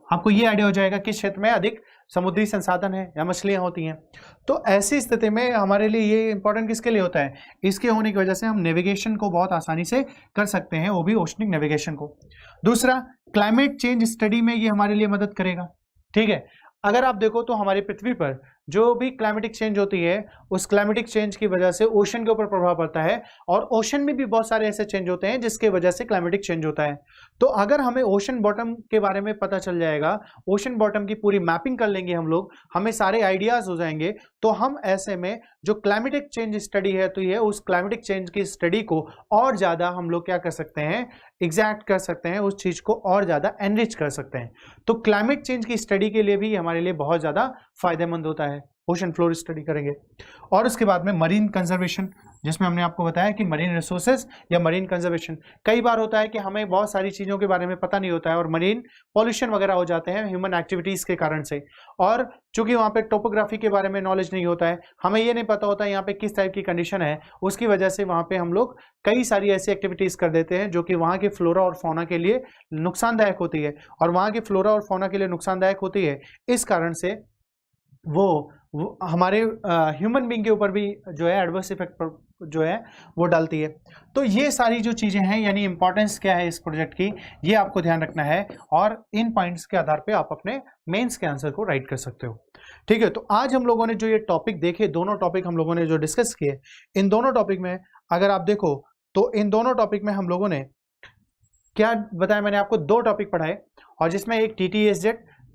आपको ये आइडिया हो जाएगा किस क्षेत्र में अधिक समुद्री संसाधन है या मछलियाँ होती हैं। तो ऐसी स्थिति में हमारे लिए ये इंपॉर्टेंट किसके लिए होता है, इसके होने की वजह से हम नेविगेशन को बहुत आसानी से कर सकते हैं, वो भी ओशनिक नेविगेशन को। दूसरा, क्लाइमेट चेंज स्टडी में ये हमारे लिए मदद करेगा। ठीक है, अगर आप देखो तो हमारी पृथ्वी पर जो भी क्लाइमेटिक चेंज होती है उस क्लाइमेटिक चेंज की वजह से ओशन के ऊपर प्रभाव पड़ता है, और ओशन में भी बहुत सारे ऐसे चेंज होते हैं जिसके वजह से क्लाइमेटिक चेंज होता है। तो अगर हमें ओशन बॉटम के बारे में पता चल जाएगा, ओशन बॉटम की पूरी मैपिंग कर लेंगे हम लोग, हमें सारे आइडियाज हो जाएंगे, तो हम ऐसे में जो क्लाइमेटिक चेंज स्टडी है तो ये उस क्लाइमेटिक चेंज की स्टडी को और ज़्यादा हम लोग क्या कर सकते हैं, एग्जैक्ट कर सकते हैं, उस चीज़ को और ज़्यादा एनरिच कर सकते हैं। तो क्लाइमेट चेंज की स्टडी के लिए भी हमारे लिए बहुत ज़्यादा फायदेमंद होता है। है, ओशन फ्लोर स्टडी करेंगे। और उसके बाद में मरीन कंजर्वेशन, जिसमें हमने आपको बताया कि मरीन रिसोर्सेज या मरीन कंजर्वेशन, कई बार होता है कि हमें बहुत सारी चीज़ों के बारे में पता नहीं होता है और मरीन पॉल्यूशन वगैरह हो जाते हैं ह्यूमन एक्टिविटीज़ के कारण से, और चूंकि वहाँ पे टोपोग्राफी के बारे में नॉलेज नहीं होता है, हमें ये नहीं पता होता है यहाँ पे किस टाइप की कंडीशन है, उसकी वजह से वहाँ पे हम लोग कई सारी ऐसी एक्टिविटीज़ कर देते हैं जो कि वहाँ के फ्लोरा और फौना के लिए नुकसानदायक होती है। और वहाँ की फ्लोरा और फौना के लिए नुकसानदायक होती है, इस कारण से वो हमारे ह्यूमन बीइंग के ऊपर भी जो है एडवर्स इफेक्ट जो है वो डालती है। तो ये सारी जो चीज़ें हैं, यानी इंपॉर्टेंस क्या है इस प्रोजेक्ट की, ये आपको ध्यान रखना है, और इन पॉइंट्स के आधार पे आप अपने मेंस के आंसर को राइट कर सकते हो। ठीक है, तो आज हम लोगों ने जो ये टॉपिक देखे, दोनों टॉपिक हम लोगों ने जो डिस्कस किए, इन दोनों टॉपिक में अगर आप देखो तो इन दोनों टॉपिक में हम लोगों ने क्या बताया, मैंने आपको 2 टॉपिक पढ़ाए, और जिसमें एक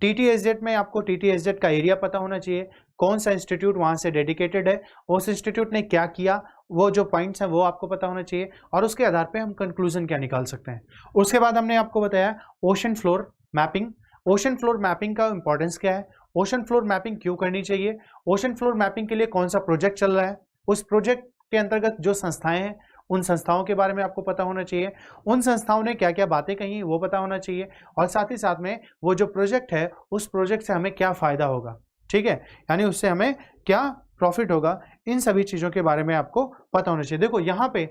TTSZ में आपको TTSZ का एरिया पता होना चाहिए, कौन सा इंस्टीट्यूट वहाँ से डेडिकेटेड है, उस इंस्टीट्यूट ने क्या किया, वो जो पॉइंट्स हैं वो आपको पता होना चाहिए, और उसके आधार पे हम कंक्लूजन क्या निकाल सकते हैं। उसके बाद हमने आपको बताया ocean floor mapping. Ocean floor mapping का इंपॉर्टेंस क्या है, ओशन फ्लोर मैपिंग क्यों करनी चाहिए, ओशन फ्लोर मैपिंग के लिए कौन सा प्रोजेक्ट चल रहा है, उस प्रोजेक्ट के अंतर्गत जो संस्थाएं हैं उन संस्थाओं के बारे में आपको पता होना चाहिए, उन संस्थाओं ने क्या क्या बातें कही वो पता होना चाहिए, और साथ ही साथ में वो जो प्रोजेक्ट है उस प्रोजेक्ट से हमें क्या फ़ायदा होगा, ठीक है, यानी उससे हमें क्या प्रॉफिट होगा, इन सभी चीज़ों के बारे में आपको पता होना चाहिए। देखो यहाँ पे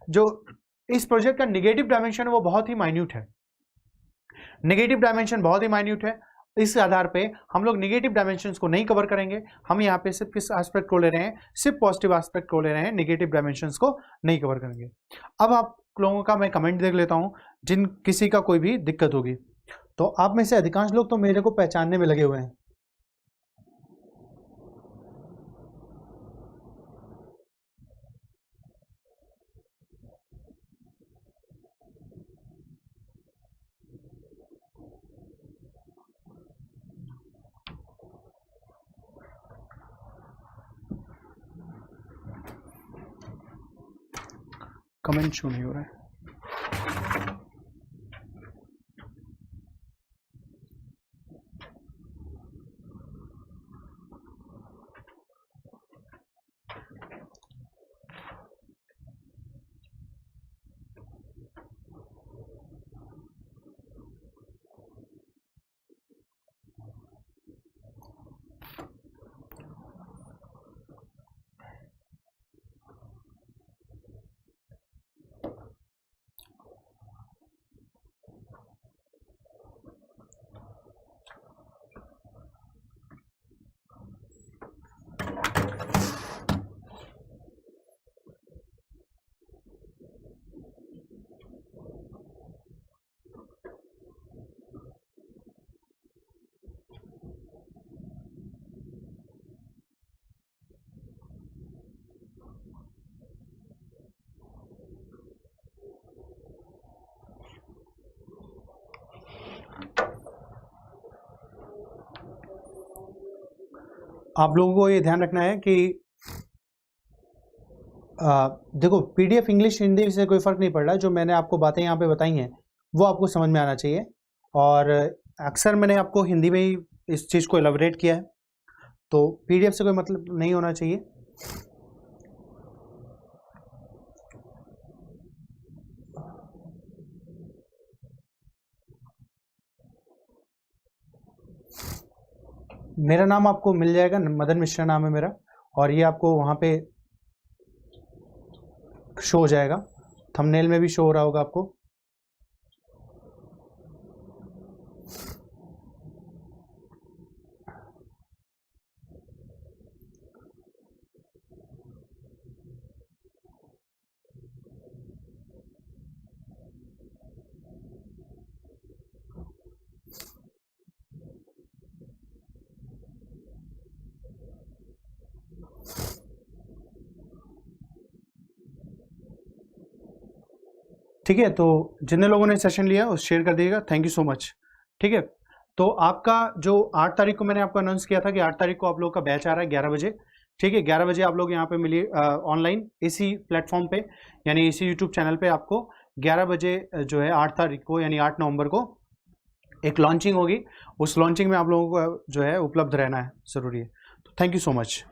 जो इस प्रोजेक्ट का निगेटिव डायमेंशन वो बहुत ही माइन्यूट है, निगेटिव डायमेंशन बहुत ही माइन्यूट है। इस आधार पे हम लोग निगेटिव डायमेंशंस को नहीं कवर करेंगे, हम यहाँ पे सिर्फ किस एस्पेक्ट को ले रहे हैं, सिर्फ पॉजिटिव एस्पेक्ट को ले रहे हैं, निगेटिव डायमेंशंस को नहीं कवर करेंगे। अब आप लोगों का मैं कमेंट देख लेता हूँ, जिन किसी का कोई भी दिक्कत होगी, तो आप में से अधिकांश लोग तो मेरे को पहचानने में लगे हुए हैं। कमेंट शो नहीं हो रहा है। आप लोगों को ये ध्यान रखना है कि देखो PDF इंग्लिश हिंदी से कोई फ़र्क नहीं पड़ रहा, जो मैंने आपको बातें यहाँ पे बताई हैं वो आपको समझ में आना चाहिए, और अक्सर मैंने आपको हिंदी में ही इस चीज़ को एलाबोरेट किया है, तो PDF से कोई मतलब नहीं होना चाहिए। मेरा नाम आपको मिल जाएगा, मदन मिश्रा नाम है मेरा, और ये आपको वहाँ पे शो हो जाएगा, थंबनेल में भी शो हो रहा होगा आपको। ठीक है, तो जितने लोगों ने सेशन लिया उस शेयर कर दिएगा, थैंक यू सो मच। ठीक है, तो आपका जो 8 तारीख को मैंने आपको अनाउंस किया था कि 8 तारीख को आप लोग का बैच आ रहा है 11 बजे। ठीक है, 11 बजे आप लोग यहाँ पे मिलिए ऑनलाइन इसी प्लेटफॉर्म पे, यानी इसी यूट्यूब चैनल पे आपको 11 बजे जो है 8 तारीख को यानी 8 नवंबर को एक लॉन्चिंग होगी, उस लॉन्चिंग में आप लोगों को जो है उपलब्ध रहना है, ज़रूरी है। तो थैंक यू सो मच।